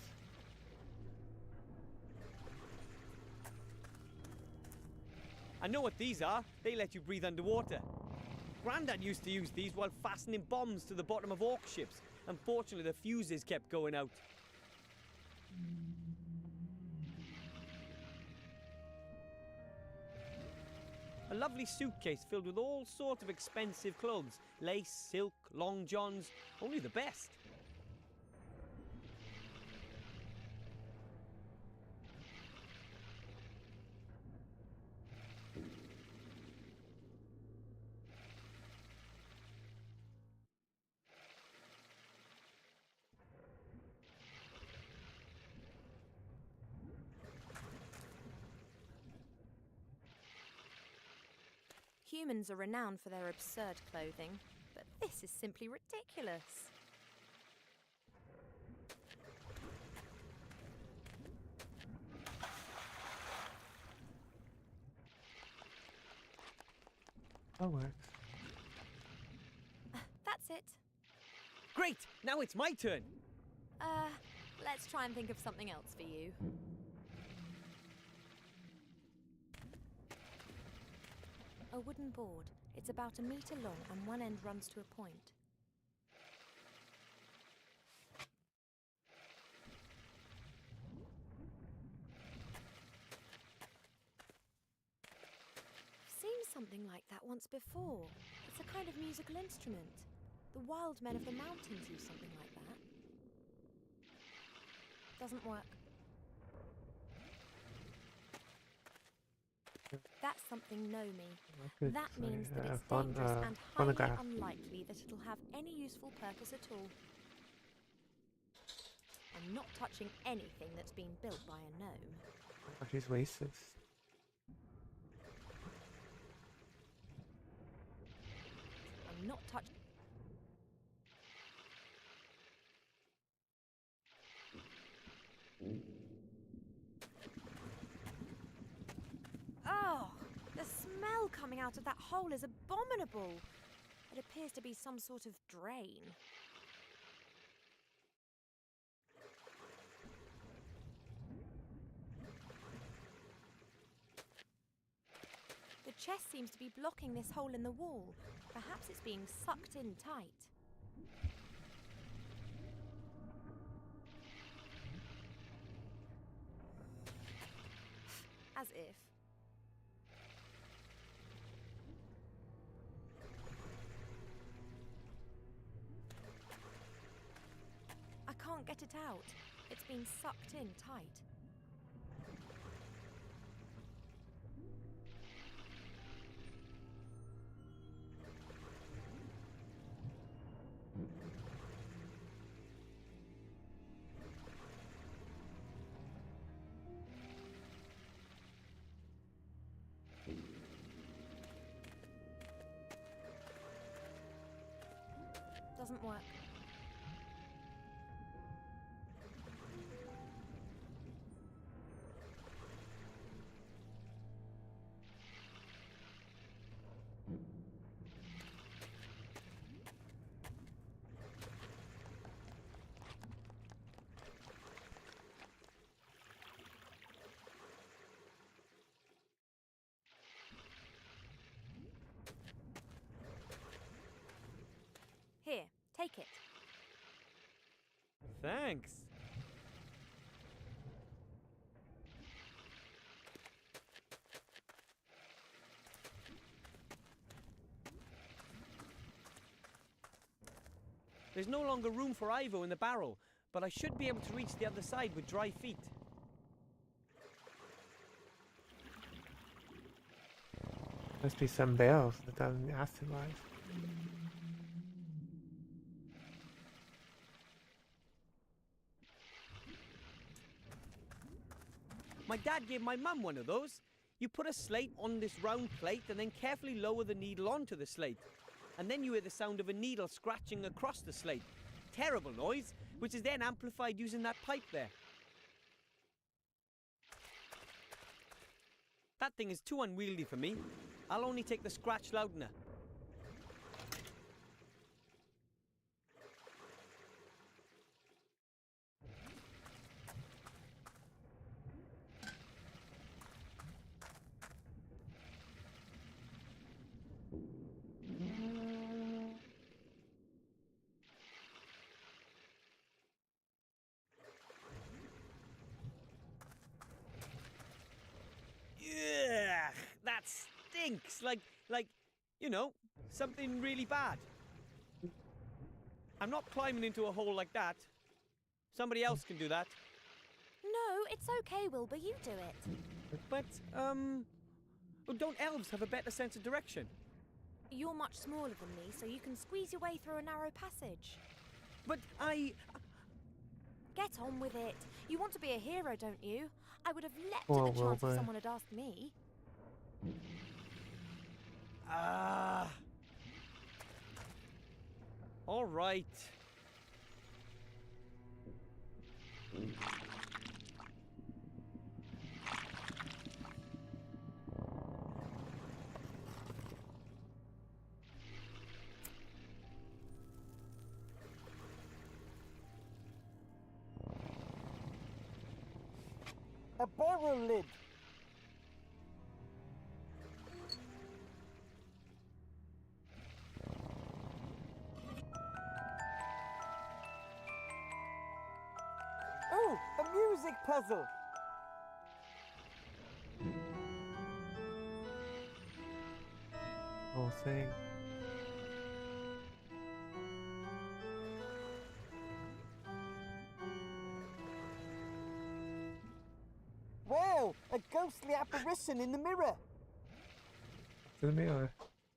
I know what these are. They let you breathe underwater. Grandad used to use these while fastening bombs to the bottom of orc ships. Unfortunately, the fuses kept going out. A lovely suitcase filled with all sorts of expensive clothes. Lace, silk, long johns, only the best. Humans are renowned for their absurd clothing, but this is simply ridiculous. That works. That's it. Great! Now it's my turn! Let's try and think of something else for you. A wooden board. It's about 1 meter long and one end runs to a point. I've seen something like that once before. It's a kind of musical instrument. The wild men of the mountains use something like that. Doesn't work. That's something gnomey. Good, That means that it's fun, dangerous and highly phonograph. unlikely that it'll have any useful purpose at all. I'm not touching anything that's been built by a gnome. Oh, she's racist. I'm not touching. Oh, the smell coming out of that hole is abominable. It appears to be some sort of drain. The chest seems to be blocking this hole in the wall. Perhaps it's being sucked in tight. As if. I can't get it out. It's been sucked in tight. Doesn't work. Here, take it. Thanks. There's no longer room for Ivo in the barrel, but I should be able to reach the other side with dry feet. Must be some barrels that doesn't acid rise. My dad gave my mum one of those. You put a slate on this round plate and then carefully lower the needle onto the slate. And then you hear the sound of a needle scratching across the slate. Terrible noise, which is then amplified using that pipe there. That thing is too unwieldy for me. I'll only take the scratch loudener. Ugh, that stinks. Like, you know, something really bad. I'm not climbing into a hole like that. Somebody else can do that. No, it's okay, Wilbur. You do it. But, don't elves have a better sense of direction? You're much smaller than me, so you can squeeze your way through a narrow passage. But Get on with it. You want to be a hero, don't you? I would have leapt Oh, at the chance Wilbur. if someone had asked me. All right. A barrel lid. Oh, a music puzzle. Whole thing. Wow, a ghostly apparition in the mirror. to me or?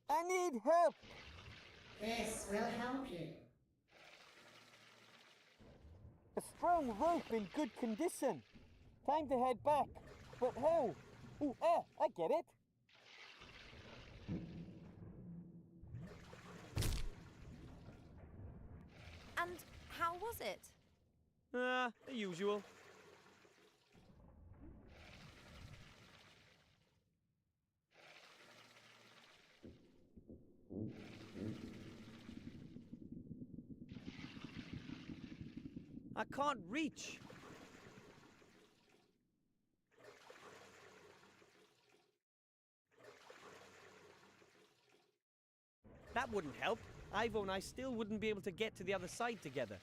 I need help! This will help you. A strong rope in good condition. Time to head back. But how? Ooh, I get it. And how was it? The usual. I can't reach. That wouldn't help. Ivo and I still wouldn't be able to get to the other side together.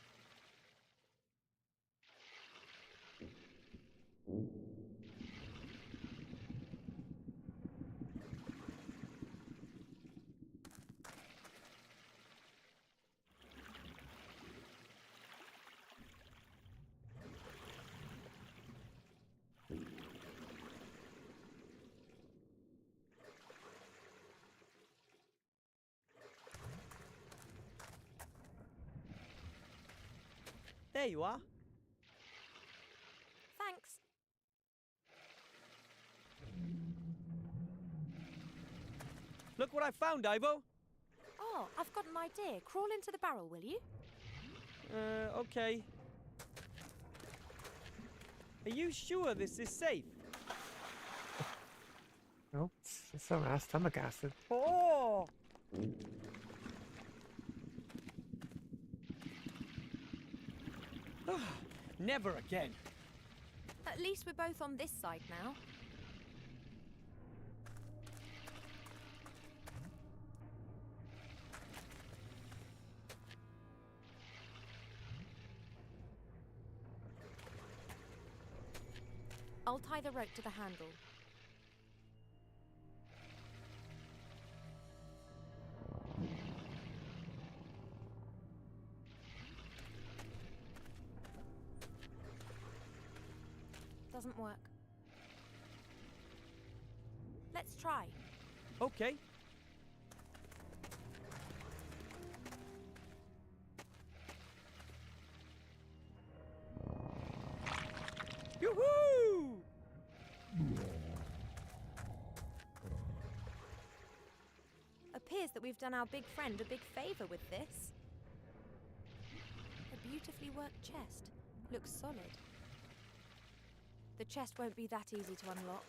There you are. Thanks. Look what I found, Ivo. Oh, I've got an idea. Crawl into the barrel, will you? Okay. Are you sure this is safe? Nope. It's some stomach acid. Oh! Never again. At least we're both on this side now. I'll tie the rope to the handle. Doesn't work. Let's try. Okay. Yoo-hoo! Appears that we've done our big friend a big favor with this. A beautifully worked chest. Looks solid. The chest won't be that easy to unlock.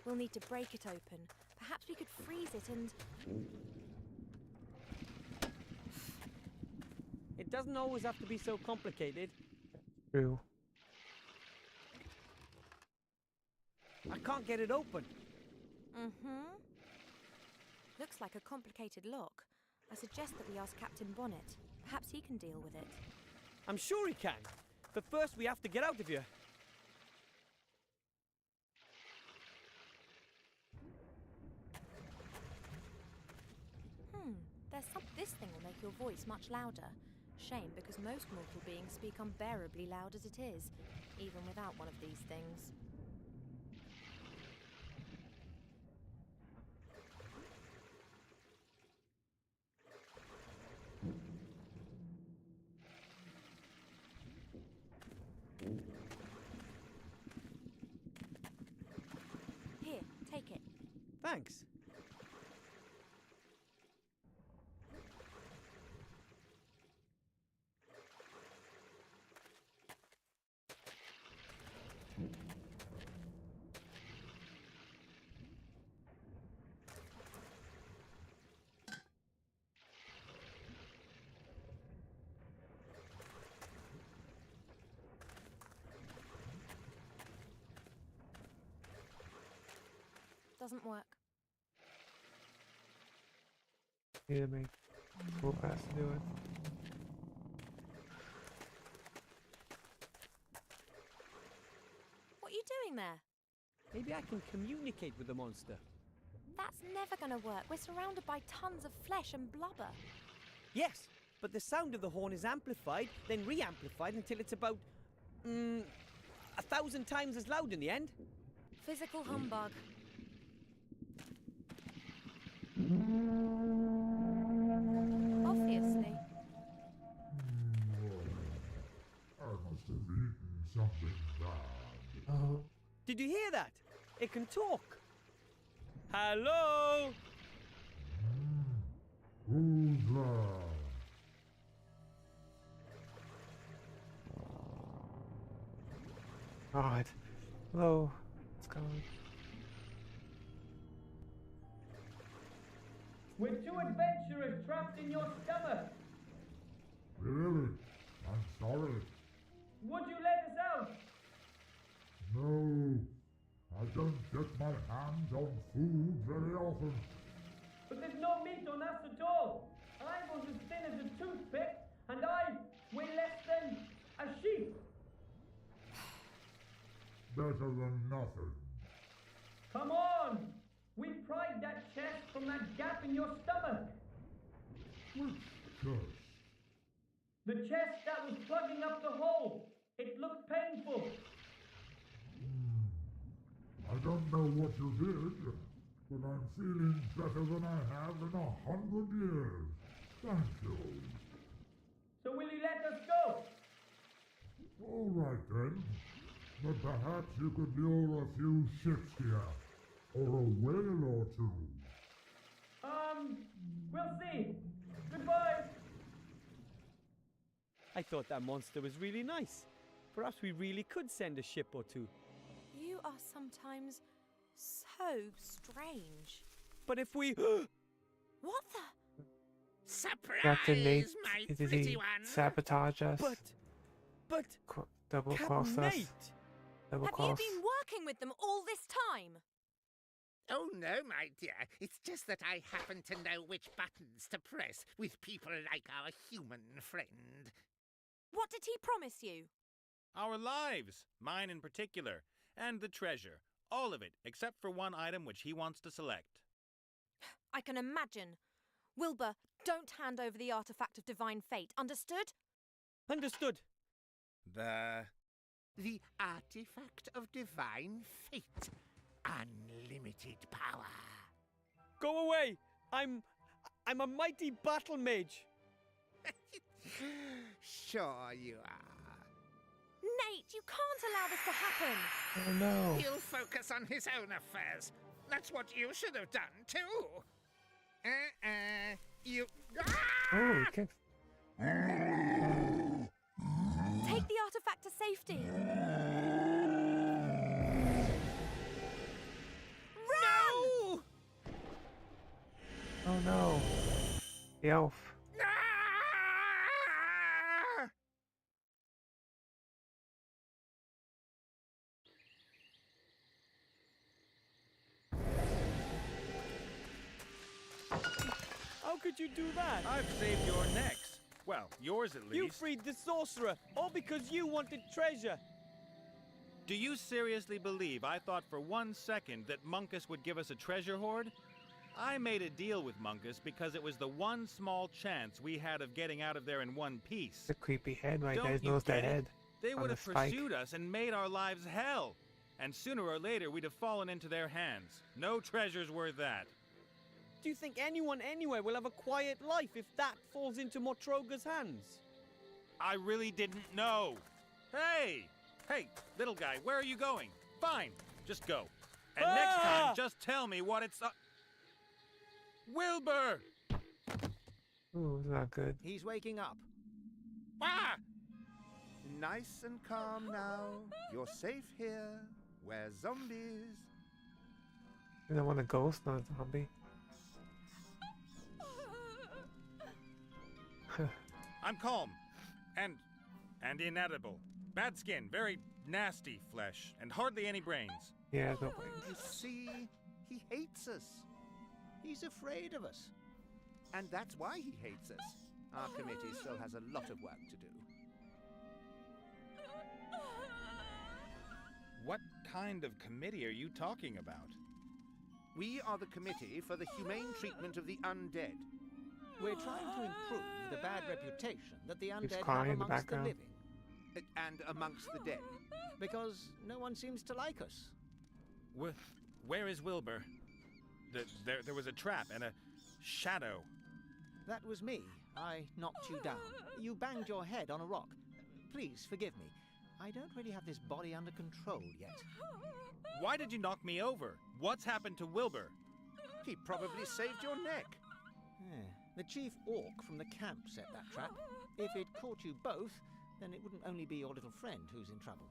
We'll need to break it open. Perhaps we could freeze it and... It doesn't always have to be so complicated. True. I can't get it open. Mm-hmm. Looks like a complicated lock. I suggest that we ask Captain Bonnet. Perhaps he can deal with it. I'm sure he can. But first we have to get out of here. This thing will make your voice much louder. Shame, because most mortal beings speak unbearably loud as it is, even without one of these things. Here, take it. Thanks. Doesn't work. Need to make full pass to do it. What are you doing there? Maybe I can communicate with the monster. That's never gonna work. We're surrounded by tons of flesh and blubber. Yes, but the sound of the horn is amplified, then re-amplified until it's about 1,000 times as loud in the end. Physical humbug. something bad. Oh. Did you hear that? It can talk. Hello? Who's there? God. Hello. What's going on? We're two adventurers trapped in your stomach. Really? I'm sorry. Would you let us out? No, I don't get my hands on food very often. But there's no meat on us at all. I'm as thin as a toothpick, and I weigh less than a sheep. Better than nothing. Come on! We pried that chest from that gap in your stomach. Which chest? The chest that was plugging up the hole. It looked painful. I don't know what you did, but I'm feeling better than I have in 100 years. Thank you. So will you let us go? All right then. But perhaps you could lure a few ships here, or a whale or two. We'll see. Goodbye. I thought that monster was really nice. Perhaps we really could send a ship or two. You are sometimes so strange. But if we... What the? Surprise, Captain Nate, my did pretty he one. sabotage us? But... Double Captain cross us? Nate! Double Have cross. you been working with them all this time? Oh, no, my dear. It's just that I happen to know which buttons to press with people like our human friend. What did he promise you? Our lives, mine in particular, and the treasure. All of it, except for one item which he wants to select. I can imagine. Wilbur, don't hand over the artifact of divine fate. Understood? Understood. The artifact of divine fate. Unlimited power. Go away! I'm a mighty battle mage. Sure you are. Nate, you can't allow this to happen. Oh no. He'll focus on his own affairs. That's what you should have done, too. You... Oh, he kicks. Take the artifact to safety. No! Oh no. The elf. How could you do that? I've saved your necks. Well, yours at least. You freed the sorcerer, all because you wanted treasure. Do you seriously believe I thought for 1 second that Munkus would give us a treasure hoard? I made a deal with Munkus because it was the one small chance we had of getting out of there in one piece. The creepy head, right? Don't Guys you knows the get it? head. They on would the have spike. pursued us and made our lives hell. And sooner or later, we'd have fallen into their hands. No treasure's worth that. Do you think anyone anywhere will have a quiet life if that falls into Motroga's hands? I really didn't know. Hey! Hey, little guy, where are you going? Fine, just go. And next time, just tell me what it's... Wilbur! Ooh, it's not good. He's waking up. Ah! Nice and calm now. You're safe here. We're zombies. You don't want a ghost, not a zombie. I'm calm. And inedible. Bad skin, very nasty flesh, and hardly any brains. Yeah, no You see, he hates us. He's afraid of us. And that's why he hates us. Our committee still has a lot of work to do. What kind of committee are you talking about? We are the committee for the humane treatment of the undead. We're trying to improve the bad reputation that the He's undead have crying in the amongst the background. living. And amongst the dead. Because no one seems to like us. Where is Wilbur? There was a trap and a shadow. That was me. I knocked you down. You banged your head on a rock. Please, forgive me. I don't really have this body under control yet. Why did you knock me over? What's happened to Wilbur? He probably saved your neck. The chief orc from the camp set that trap. If it caught you both, then it wouldn't only be your little friend who's in trouble.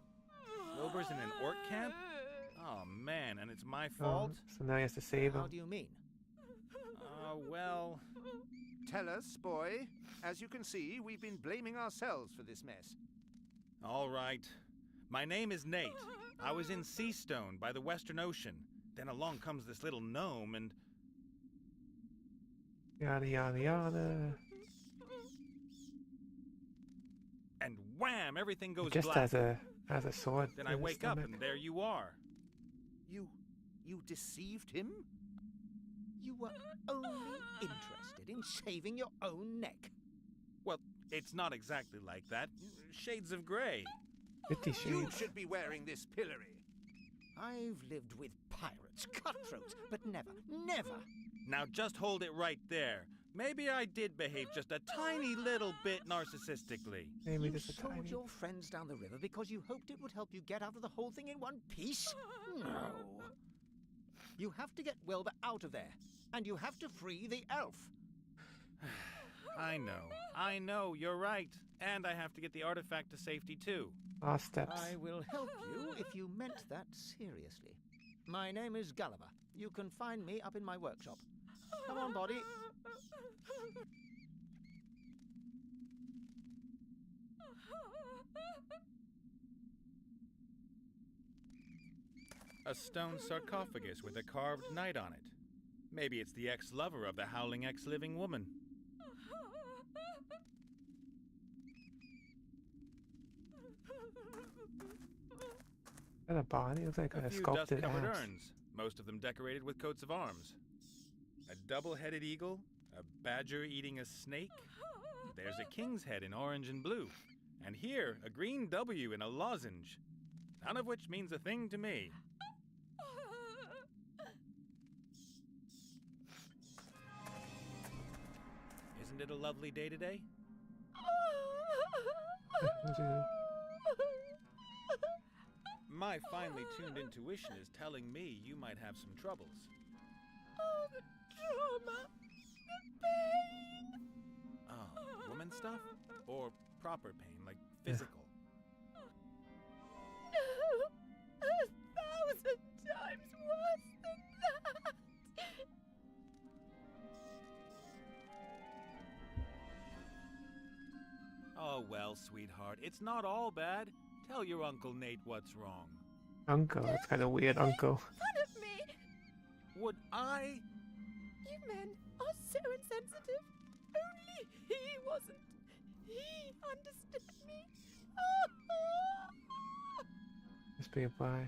Wilbur's in an orc camp? Oh man, and it's my fault? So now he has to save him. How do you mean? Well... Tell us, boy. As you can see, we've been blaming ourselves for this mess. All right. My name is Nate. I was in Seastone by the Western Ocean. Then along comes this little gnome and... Yada yada yada. And wham! Everything goes Just black. has a sword. Then in I his wake up stomach. and there you are. You deceived him? You were only interested in saving your own neck. Well, it's not exactly like that. Shades of grey. 50 You shades. should be wearing this pillory. I've lived with pirates, cutthroats, but never, never. Now just hold it right there. Maybe I did behave just a tiny little bit narcissistically. Maybe You just a sold tiny. your friends down the river because you hoped it would help you get out of the whole thing in one piece? No. You have to get Wilbur out of there, and you have to free the elf. I know, you're right. And I have to get the artifact to safety too. Last steps. I will help you if you meant that seriously. My name is Gulliver. You can find me up in my workshop. Come on, body. A stone sarcophagus with a carved knight on it. Maybe it's the ex-lover of the howling ex-living woman. Is that a body? It looks like A a few sculpted dust-covered axe. urns, most of them decorated with coats of arms. A double-headed eagle, a badger eating a snake. There's a king's head in orange and blue. And here, a green W in a lozenge. None of which means a thing to me. Isn't it a lovely day today? My finely tuned intuition is telling me you might have some troubles. Oh, the trauma. The pain. Oh, woman stuff? Or proper pain, like physical? No, 1,000 times worse than that. Oh, well, sweetheart, it's not all bad. Tell your Uncle Nate what's wrong. Uncle, that's kind of weird, Uncle. Fun of me. Would I? You men are so insensitive. Only he wasn't. He understood me. Just be a bye.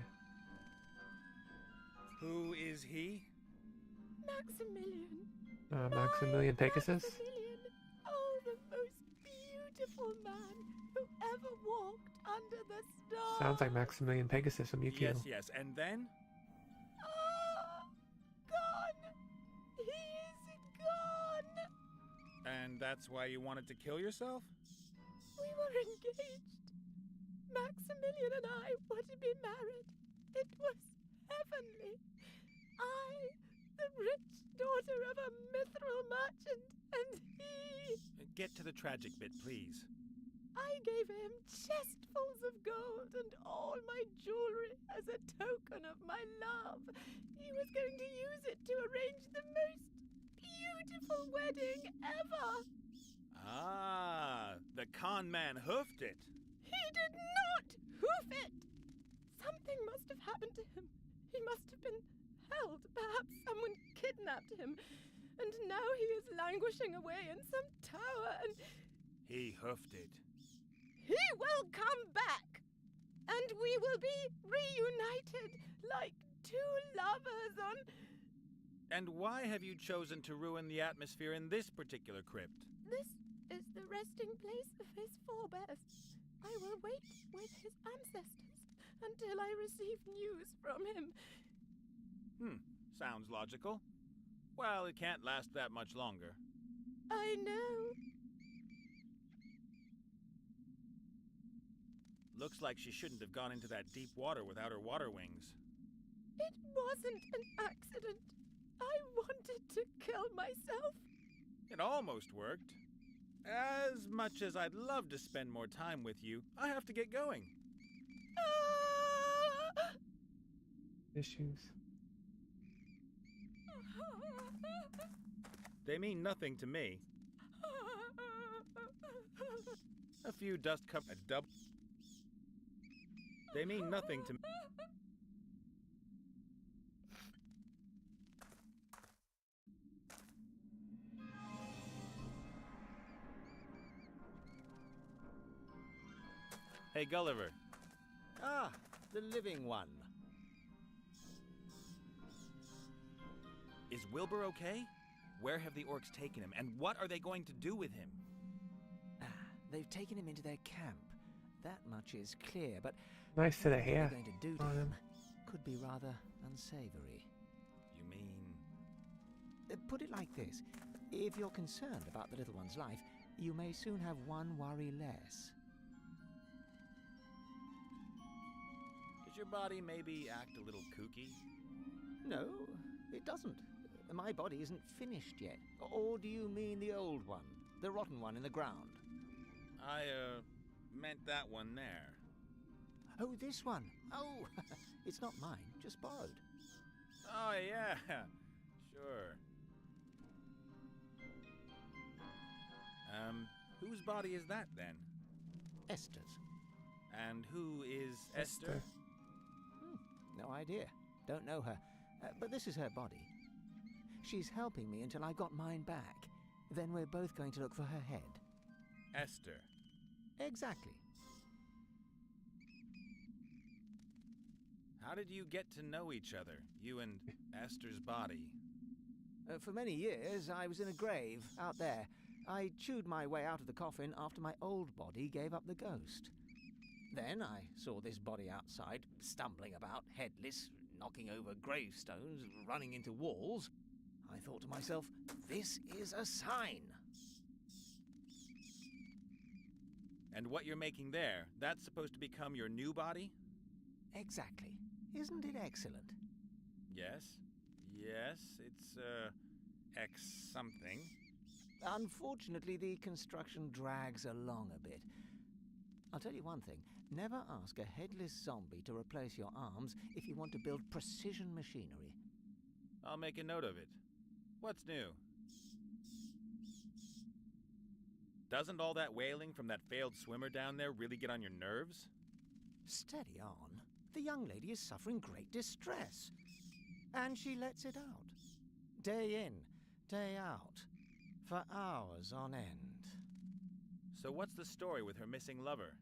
Who is he? Maximilian. Maximilian Pegasus? Maximilian. Oh, the most beautiful man who ever walked under the stars. Sounds like Maximilian Pegasus from Yukio. Yes, and then? Gone. He is gone. And that's why you wanted to kill yourself? We were engaged. Maximilian and I were to be married. It was heavenly. I, the rich daughter of a mithril merchant, and he... Get to the tragic bit, please. I gave him chestfuls of gold and all my jewelry as a token of my love. He was going to use it to arrange the most beautiful wedding ever. Ah, the con man hoofed it. He did not hoof it. Something must have happened to him. He must have been held. Perhaps someone kidnapped him. And now he is languishing away in some tower and... He hoofed it. He will come back. And we will be reunited like two lovers on... And why have you chosen to ruin the atmosphere in this particular crypt? This is the resting place of his forebears. I will wait with his ancestors until I receive news from him. Sounds logical. Well, it can't last that much longer. I know. Looks like she shouldn't have gone into that deep water without her water wings. It wasn't an accident. I wanted to kill myself. It almost worked. As much as I'd love to spend more time with you, I have to get going. Issues. They mean nothing to me. A few dust cup a dub. They mean nothing to me. Hey, Gulliver. Ah, the living one. Is Wilbur okay? Where have the orcs taken him, and what are they going to do with him? They've taken him into their camp. That much is clear, but Nice set of what hair they're going to do to on him him. could be rather unsavory. You mean... Put it like this. If you're concerned about the little one's life, you may soon have one worry less. Does your body maybe act a little kooky? No, it doesn't. My body isn't finished yet. Or do you mean the old one? The rotten one in the ground? I, meant that one there. Oh, this one. Oh, it's not mine, just borrowed. Oh, yeah. Sure. Whose body is that, then? Esther's. And who is Esther? No idea. Don't know her. But this is her body. She's helping me until I got mine back. Then we're both going to look for her head. Esther. Exactly. How did you get to know each other, you and Esther's body? For many years, I was in a grave out there. I chewed my way out of the coffin after my old body gave up the ghost. Then I saw this body outside, stumbling about, headless, knocking over gravestones, running into walls. I thought to myself, this is a sign. And what you're making there, that's supposed to become your new body? Exactly. Isn't it excellent? Yes. Yes, it's, X something. Unfortunately, the construction drags along a bit. I'll tell you one thing. Never ask a headless zombie to replace your arms if you want to build precision machinery. I'll make a note of it. What's new? Doesn't all that wailing from that failed swimmer down there really get on your nerves? Steady on. The young lady is suffering great distress. And she lets it out. Day in, day out. For hours on end. So what's the story with her missing lover?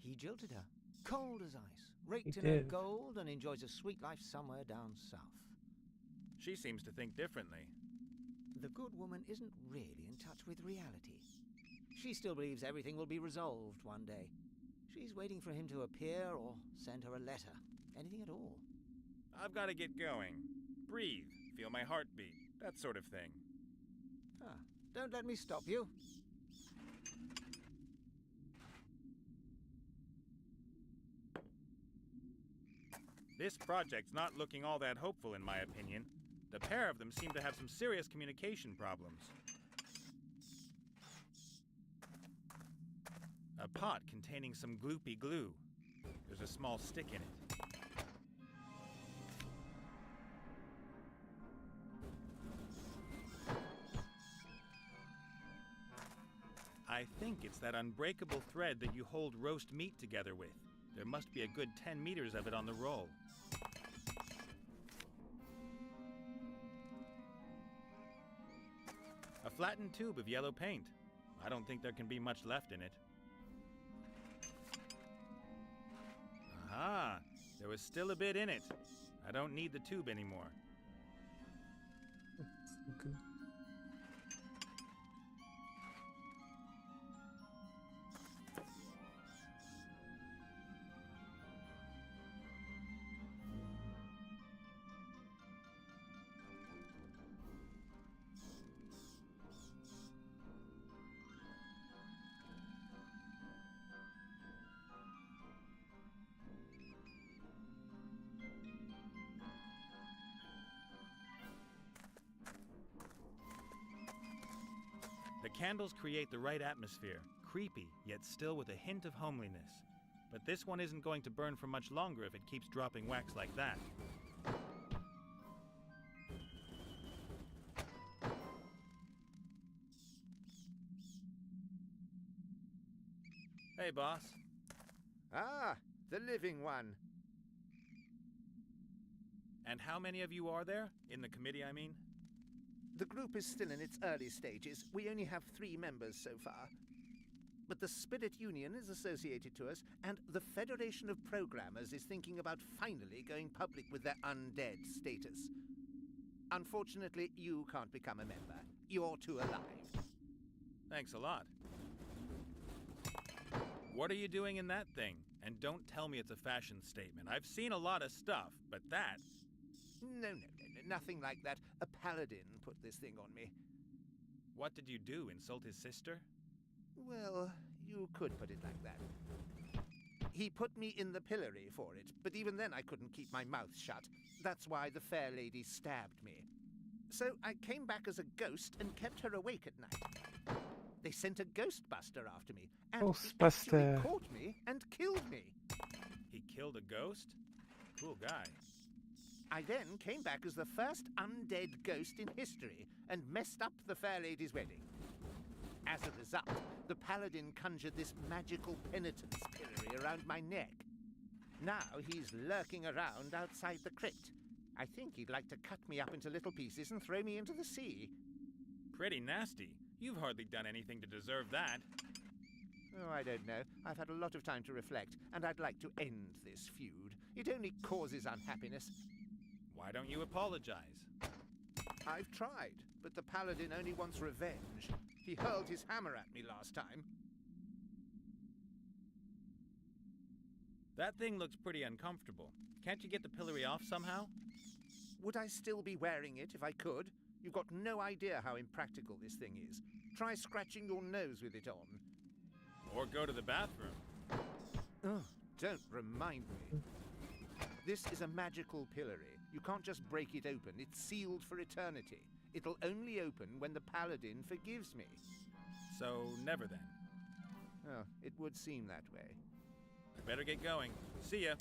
He jilted her. Cold as ice. Raked He in her did. gold and enjoys a sweet life somewhere down south. She seems to think differently. The good woman isn't really in touch with reality. She still believes everything will be resolved one day. She's waiting for him to appear or send her a letter. Anything at all. I've got to get going. Breathe, feel my heartbeat, that sort of thing. Don't let me stop you. This project's not looking all that hopeful in my opinion. The pair of them seem to have some serious communication problems. A pot containing some gloopy glue. There's a small stick in it. I think it's that unbreakable thread that you hold roast meat together with. There must be a good 10 meters of it on the roll. A flattened tube of yellow paint. I don't think there can be much left in it. Aha! There was still a bit in it. I don't need the tube anymore. Okay. candles create the right atmosphere, creepy, yet still with a hint of homeliness. But this one isn't going to burn for much longer if it keeps dropping wax like that. Hey, boss. Ah, the living one. And how many of you are there? In the committee, I mean? The group is still in its early stages. We only have 3 members so far. But the Spirit Union is associated to us, and the Federation of Programmers is thinking about finally going public with their undead status. Unfortunately, you can't become a member. You're too alive. Thanks a lot. What are you doing in that thing? And don't tell me it's a fashion statement. I've seen a lot of stuff, but that... No, nothing like that. A paladin put this thing on me. What did you do, insult his sister? Well, you could put it like that. He put me in the pillory for it, but even then I couldn't keep my mouth shut. That's why the fair lady stabbed me. So I came back as a ghost and kept her awake at night. They sent a ghostbuster after me, and he actually caught me and killed me. He killed a ghost? Cool guy. I then came back as the first undead ghost in history and messed up the fair lady's wedding. As a result, the paladin conjured this magical penitence pillory around my neck. Now he's lurking around outside the crypt. I think he'd like to cut me up into little pieces and throw me into the sea. Pretty nasty. You've hardly done anything to deserve that. Oh, I don't know. I've had a lot of time to reflect, and I'd like to end this feud. It only causes unhappiness. Why don't you apologize? I've tried, but the paladin only wants revenge. He hurled his hammer at me last time. That thing looks pretty uncomfortable. Can't you get the pillory off somehow? Would I still be wearing it if I could? You've got no idea how impractical this thing is. Try scratching your nose with it on. Or go to the bathroom. Oh, don't remind me. This is a magical pillory. You can't just break it open. It's sealed for eternity. It'll only open when the paladin forgives me. So, never then. Oh, it would seem that way. I better get going. See ya.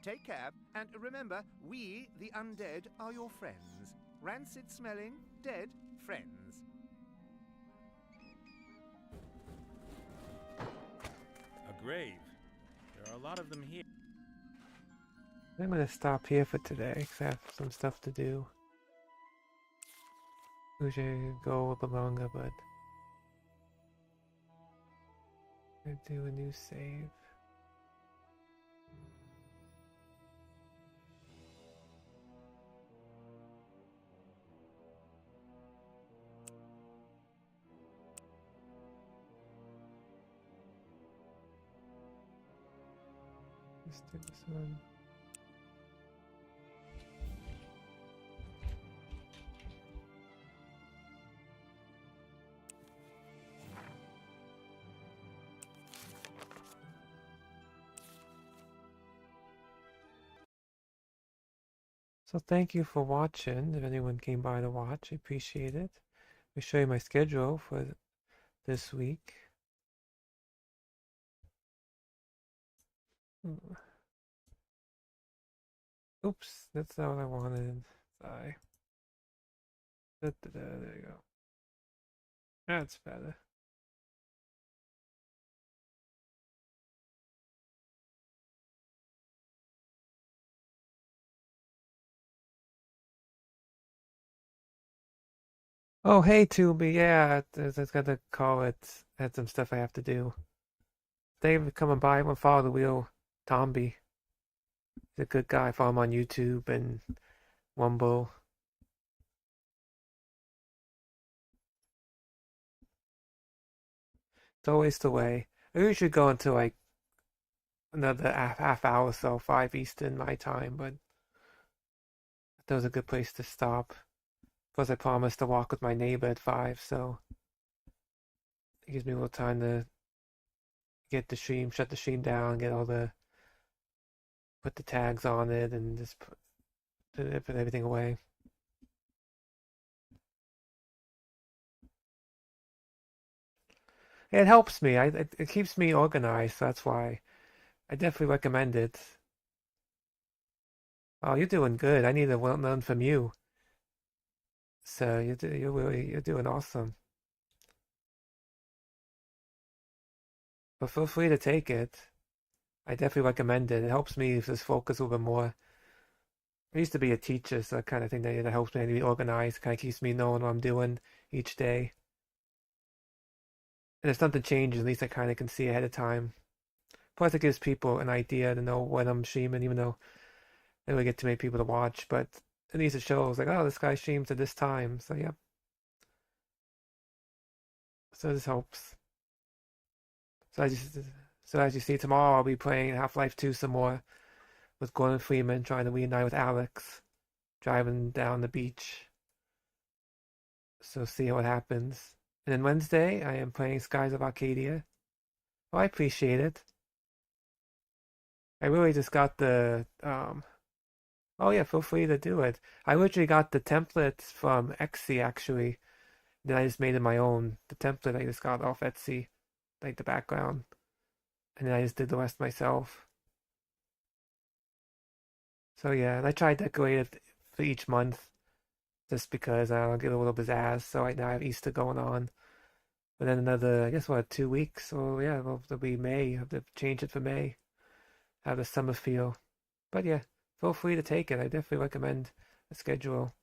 Take care, and remember, we, the undead, are your friends. Rancid-smelling, dead friends. A grave. There are a lot of them here. I'm gonna stop here for today, because I have some stuff to do. Usually go a little bit longer, but I do a new save. Let's do this one. So thank you for watching. If anyone came by to watch, I appreciate it. I'll show you my schedule for this week. Oops, that's not what I wanted. Sorry. There you go. That's better. Oh, hey, Tubi. Yeah, I was gonna call it. Had some stuff I have to do. Thank you for coming by. I'm gonna follow the wheel. Tomby. He's a good guy. Follow him on YouTube and Wumble. It's always the way. I usually go until like another half hour or so, 5 Eastern my time, but that was a good place to stop. Plus, I promised to walk with my neighbor at 5, so it gives me a little time to get the stream, shut the stream down, put the tags on it, and just put everything away. It helps me. It keeps me organized. So that's why I definitely recommend it. Oh, you're doing good. I need to learn from you. So you're doing awesome. But feel free to take it. I definitely recommend it. It helps me just focus a little bit more. I used to be a teacher, so that kind of thing that helps me to be organized, kind of keeps me knowing what I'm doing each day. And if something changes, at least I kind of can see ahead of time. Plus, it gives people an idea to know when I'm streaming, even though I don't really get too many people to watch. But at least it shows, like, oh, this guy streams at this time. So, yeah. So this helps. So as you see, tomorrow I'll be playing Half-Life 2 some more with Gordon Freeman, trying to reunite with Alex, driving down the beach. So see what happens. And then Wednesday, I am playing Skies of Arcadia. Oh, I appreciate it. I really just got the oh yeah, feel free to do it. I literally got the template from Etsy actually. Then I just made it my own. The template I just got off Etsy, like the background. And then I just did the rest myself. So yeah, and I tried to decorate it for each month just because I'll get a little pizzazz. So right now I have Easter going on. But then another, I guess what, 2 weeks? So yeah, it'll be May. I have to change it for May. Have the summer feel. But yeah, feel free to take it. I definitely recommend the schedule.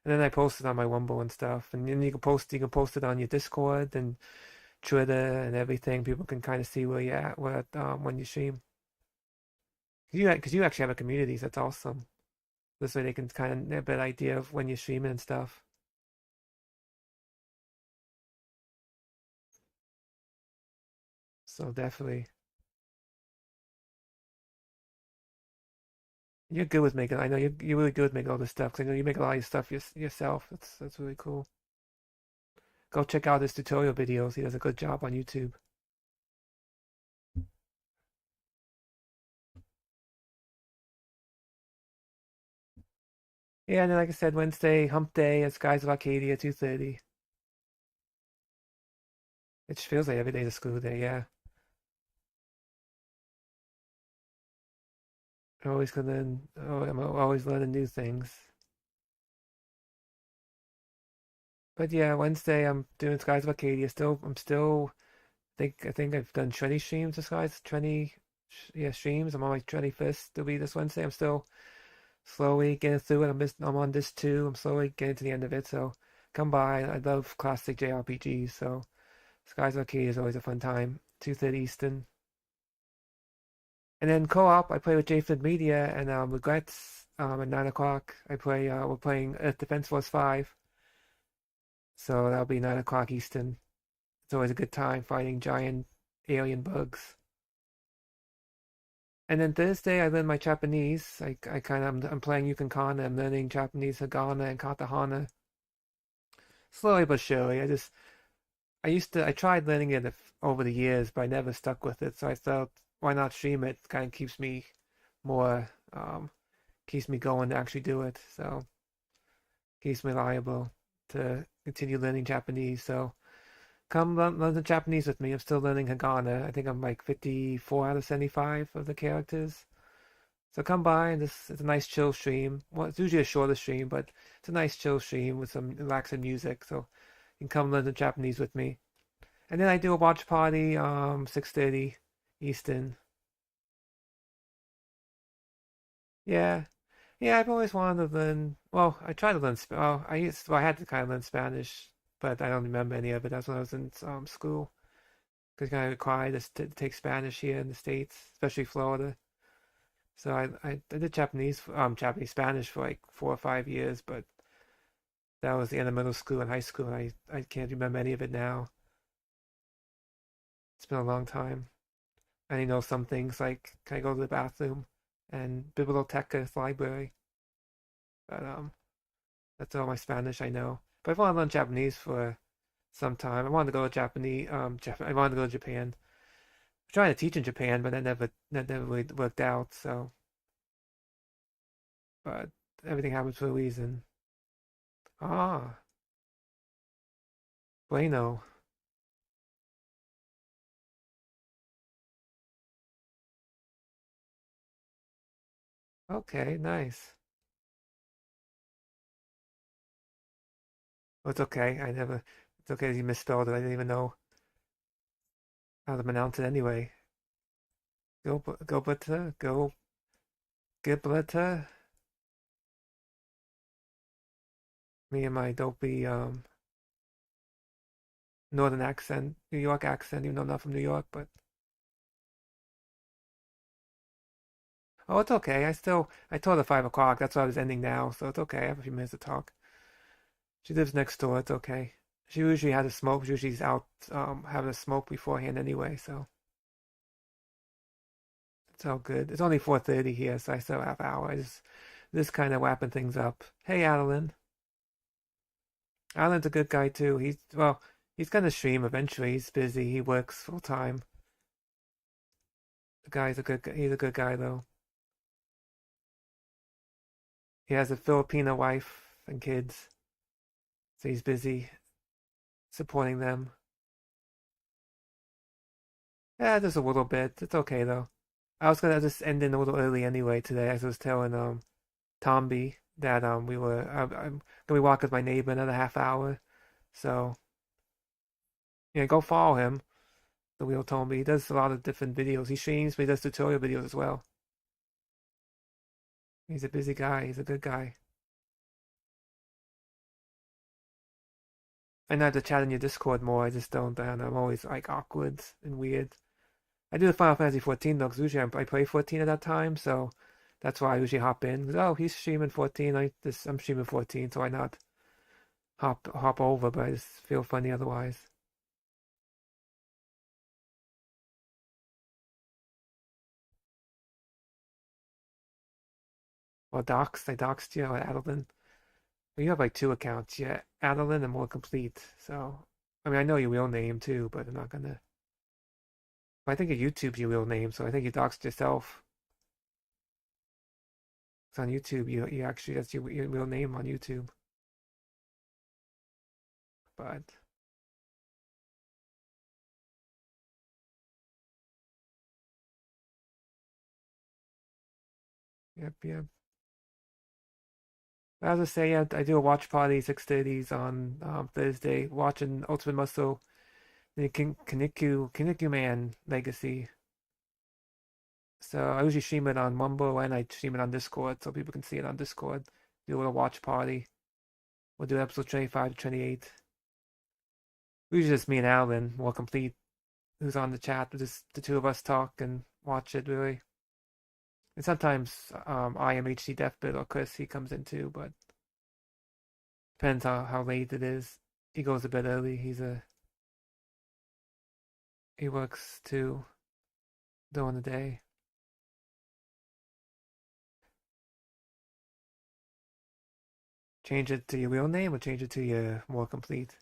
And then I post it on my Wumble and stuff. And then you can post it on your Discord and Twitter and everything. People can kind of see where you're at when you stream. Because you actually have a community, so that's awesome. This way they can kind of have a better idea of when you're streaming and stuff. So definitely. You're good with making. I know you're really good with making all this stuff. 'Cause I know you make a lot of your stuff yourself. That's really cool. Go check out his tutorial videos. He does a good job on YouTube. Yeah, and then like I said, Wednesday, Hump Day at Skies of Arcadia, 2:30. It just feels like every day's a school day, yeah. I'm always learning new things. But yeah, Wednesday I'm doing Skies of Arcadia. I think I've done 20 streams of Skies, 20, yeah, streams. I'm on my 21st to be this Wednesday. I'm still slowly getting through it. I'm on this too. I'm slowly getting to the end of it. So come by. I love classic JRPGs. So Skies of Arcadia is always a fun time. 2:30 Eastern. And then co-op, I play with JFid Media and Regrets at 9 o'clock. We're playing Earth Defense Force 5. So that'll be 9 o'clock Eastern. It's always a good time fighting giant alien bugs. And then Thursday, I learn my Japanese. I'm playing Yukon Kana. I'm learning Japanese Hagana and Katahana. Slowly but surely. I tried learning it over the years, but I never stuck with it. So I thought, why not stream it? Kind of keeps me more, keeps me going to actually do it. So keeps me liable to continue learning Japanese. So come learn the Japanese with me. I'm still learning Hagana. I think I'm like 54 out of 75 of the characters. So come by and it's a nice chill stream. Well, it's usually a shorter stream, but it's a nice chill stream with some relaxing music. So you can come learn the Japanese with me. And then I do a watch party, 6:30 Eastern. Yeah. Yeah, I've always wanted to learn. Well, I tried to learn. I had to kind of learn Spanish, but I don't remember any of it. That's when I was in school. Because kind of required us to take Spanish here in the States, especially Florida. So I did Japanese Spanish for like 4 or 5 years, but that was the end of middle school and high school, and I can't remember any of it now. It's been a long time. I only know some things like can I go to the bathroom and Biblioteca Library, but that's all my Spanish I know. But I've wanted to learn Japanese for some time. I wanted to go to I wanted to go to Japan. I'm trying to teach in Japan, but that never really worked out. So, but everything happens for a reason. Ah, bueno. Okay, nice. Oh, it's okay. It's okay you misspelled it. I didn't even know how to pronounce it anyway. Go Gibleta. Me and my dopey northern accent, New York accent, even though I'm not from New York, but oh, it's okay. I told her 5 o'clock. That's why I was ending now, so it's okay. I have a few minutes to talk. She lives next door. It's okay. She usually has a smoke. Usually she's out having a smoke beforehand anyway, so it's all good. It's only 4:30 here, so I still have an hour. Just kind of wrapping things up. Hey, Adeline. Alan's a good guy too. He's gonna stream eventually. He's busy. He works full time. The guy's a good. He's a good guy though. He has a Filipino wife and kids, so he's busy supporting them. Yeah, just a little bit. It's okay though. I was gonna just end in a little early anyway today. As I was telling Tomby that I'm gonna be walking with my neighbor another half hour. So yeah, go follow him. The Wheel Tomby. He does a lot of different videos. He streams, but he does tutorial videos as well. He's a busy guy. He's a good guy. I know I have to chat in your Discord more. I just don't. I'm always like awkward and weird. I do the Final Fantasy 14 though, because usually I play 14 at that time, so that's why I usually hop in. 'Cause, oh, he's streaming 14. I'm streaming 14, so why not hop over? But I just feel funny otherwise. Well, I doxed you, Adeline. Well, you have like 2 accounts, yeah, Adeline and More Complete. So, I mean, I know your real name too, but I'm not gonna. I think your YouTube's your real name, so I think you doxed yourself. It's on YouTube. You actually that's your real name on YouTube. But yep. As I say, yeah, I do a watch party 6:30s on Thursday, watching Ultimate Muscle, the Kiniku Man Legacy. So I usually stream it on Mumble and I stream it on Discord so people can see it on Discord. Do a little watch party. We'll do episode 25 to 28. Usually just me and Alan, More Complete, who's on the chat. Just the two of us talk and watch it really. And sometimes I am HD Deathbit or Chris, he comes in too, but depends how late it is. He goes to bed early. He works too during the day. Change it to your real name or change it to your More Complete.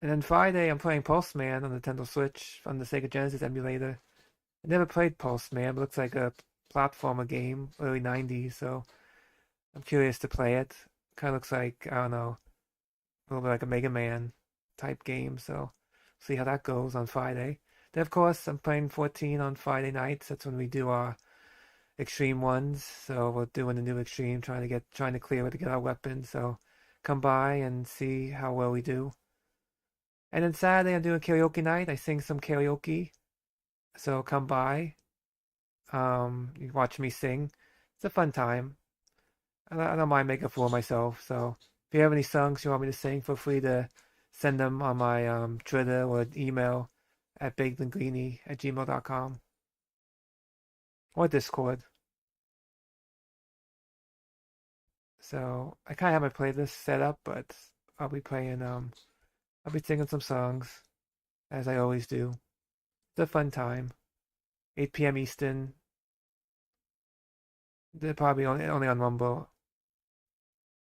And then Friday, I'm playing Pulseman on the Nintendo Switch on the Sega Genesis emulator. I never played Pulseman, but it looks like a platformer game, early 90s, so I'm curious to play it. Kind of looks like, I don't know, a little bit like a Mega Man type game, so see how that goes on Friday. Then, of course, I'm playing 14 on Friday nights. That's when we do our extreme ones. So we're doing a new extreme, trying to clear it to get our weapons. So come by and see how well we do. And then Saturday I'm doing karaoke night. I sing some karaoke. So come by. You watch me sing. It's a fun time. I don't mind making a fool of myself. So if you have any songs you want me to sing, feel free to send them on my Twitter or email at bakedlinguini@gmail.com or Discord. So I kind of have my playlist set up, but I'll be singing some songs as I always do. It's a fun time. 8 p.m. Eastern. They're probably only on Rumble.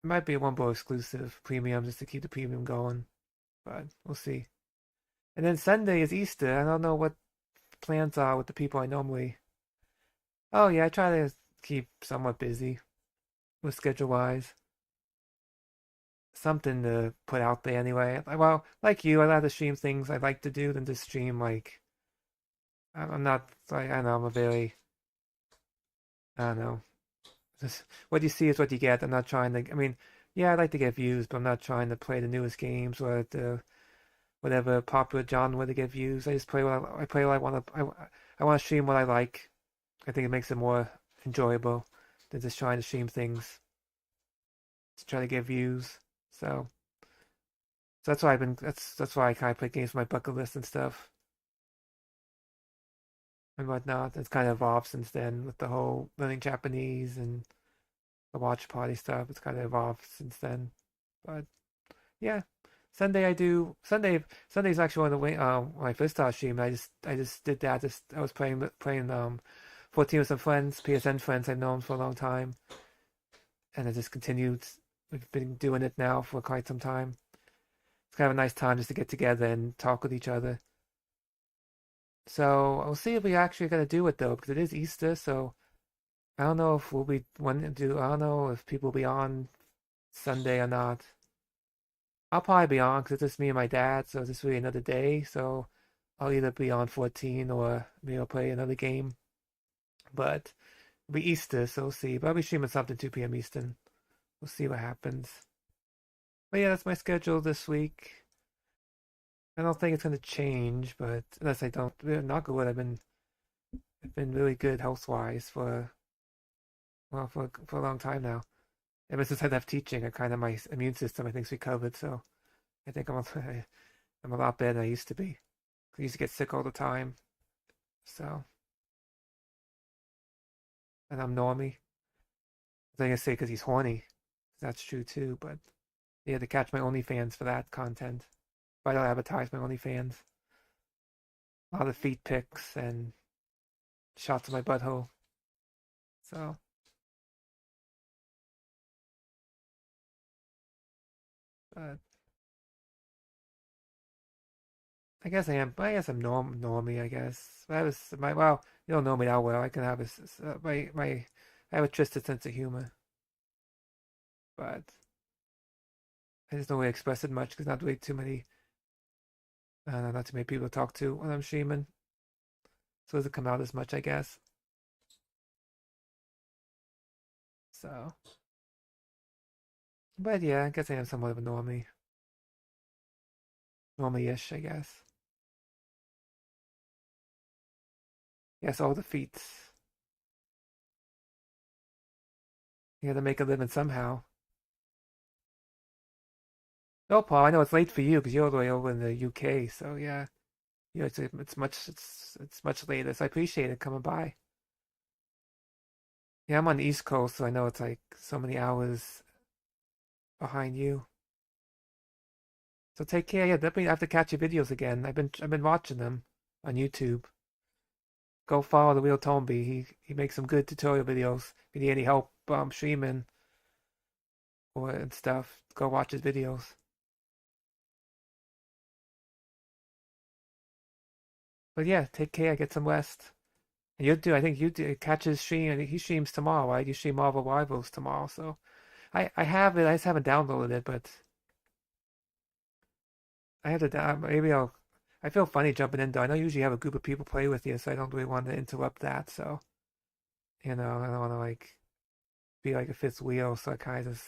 It might be a Rumble exclusive premium just to keep the premium going, but we'll see. And then Sunday is Easter. I don't know what plans are with the people I normally. Oh yeah, I try to keep somewhat busy with schedule wise. Something to put out there anyway. Well, like you, I rather stream things I like to do than just stream like I'm not like, I don't know, I'm a very, I don't know. Just, what you see is what you get. I'm not trying to, I mean, yeah, I like to get views, but I'm not trying to play the newest games or the whatever popular genre to get views. I just play I play what I want to. I want to stream what I like. I think it makes it more enjoyable than just trying to stream things to try to get views. So that's why I've been. That's why I kind of play games for my bucket list and stuff and whatnot. It's kind of evolved since then with the whole learning Japanese and the watch party stuff. It's kind of evolved since then, but yeah. Sunday I do Sunday's actually one of the way when I first started streaming. I just did that. Just I was playing 14 with some friends, PSN friends I've known for a long time, and I just continued. We've been doing it now for quite some time. It's kind of a nice time just to get together and talk with each other. So I'll see if we actually gonna do it though, because it is Easter. So I don't know if we'll be wanting to do. I don't know if people will be on Sunday or not. I'll probably be on because it's just me and my dad, so it's just really another day. So I'll either be on 14 or maybe I'll play another game. But it'll be Easter, so we'll see. But I'll be streaming something 2 p.m. Eastern. We'll see what happens. But yeah, that's my schedule this week. I don't think it's gonna change, but unless I don't, knock on wood, I've been really good health wise for for a long time now. Ever since I left teaching, I kind of my immune system I think's recovered, so I think I'm a lot better than I used to be. I used to get sick all the time, so and I'm normie. I was gonna say because he's horny, that's true too. But yeah, to catch my OnlyFans for that content, but I don't advertise my OnlyFans. A lot of feet pics and shots of my butthole. So, but I guess I am. I guess I'm normie. I guess I was my well. You don't know me that well. I can have my. I have a twisted sense of humor, but I just don't really express it much because not really too many. Not too many people to talk to when I'm streaming, so it doesn't come out as much, I guess. So, but yeah, I guess I am somewhat of a normie-ish, I guess. Yes, all the feats. You got to make a living somehow. Oh, Paul, I know it's late for you because you're all the way over in the UK. So yeah, it's much later. So I appreciate it coming by. Yeah, I'm on the East Coast, so I know it's like so many hours behind you. So take care. Yeah, definitely have to catch your videos again. I've been watching them on YouTube. Go follow the Real Tomby. He makes some good tutorial videos. If you need any help streaming or and stuff, go watch his videos. But yeah, take care. Get some rest. And you do. I think you do catch his stream. I think he streams tomorrow, right? You stream Marvel Rivals tomorrow. So I have it. I just haven't downloaded it, but I have to. Maybe I'll. I feel funny jumping in though. I know you usually have a group of people play with you, so I don't really want to interrupt that. So I don't want to like be like a fifth wheel, so I kind of just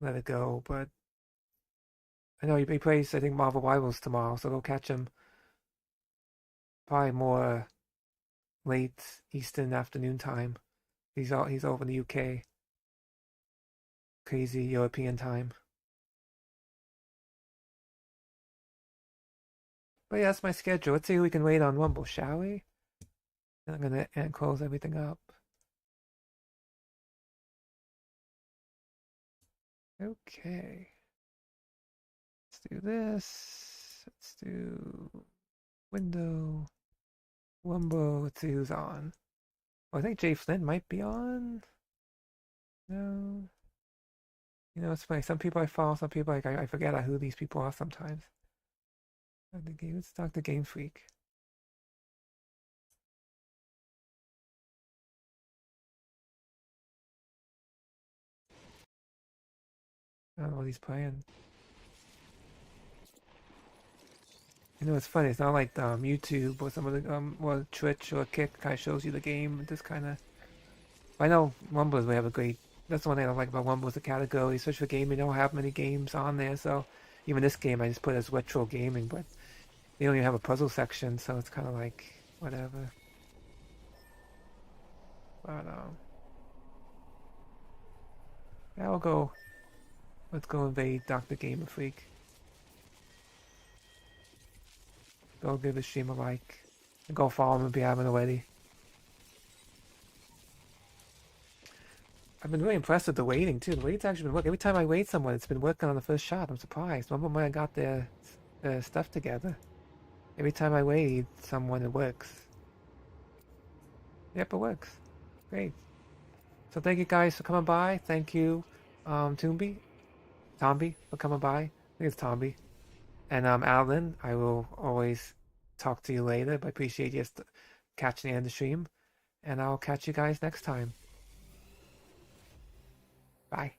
let it go. But I know he plays. I think Marvel Rivals tomorrow, so go catch him. Probably more late Eastern afternoon time. He's over in the UK. Crazy European time. But yeah, that's my schedule. Let's see who we can wait on Rumble, shall we? And I'm gonna close everything up. Okay. Let's do this. Let's do window. Rumble. Let's see who's on. Oh, I think Jay Flynn might be on. No. It's funny. Some people I follow, some people I forget who these people are sometimes. Let's talk to Game Freak. I don't know what he's playing. You know, it's funny. It's not like YouTube or some of the or Twitch or Kick kind of shows you the game. It just kind of. I know Rumble we have a great. That's the one thing I like about Rumble is the category, especially for gaming. They don't have many games on there, so even this game I just put as retro gaming, but they don't even have a puzzle section, so it's kind of like whatever. But yeah, we'll go. Let's go invade Dr. Gamer Freak. Go give the stream a like. And go follow him if you haven't already. I've been really impressed with the waiting too. The wait's actually been working. Every time I wait someone, it's been working on the first shot. I'm surprised. Remember when I got their stuff together? Every time I wait someone, it works. Yep, it works. Great. So thank you guys for coming by. Thank you, Tomby for coming by. I think it's Tomby. And Alan, I will always talk to you later, but I appreciate you catching the end of the stream. And I'll catch you guys next time. Bye.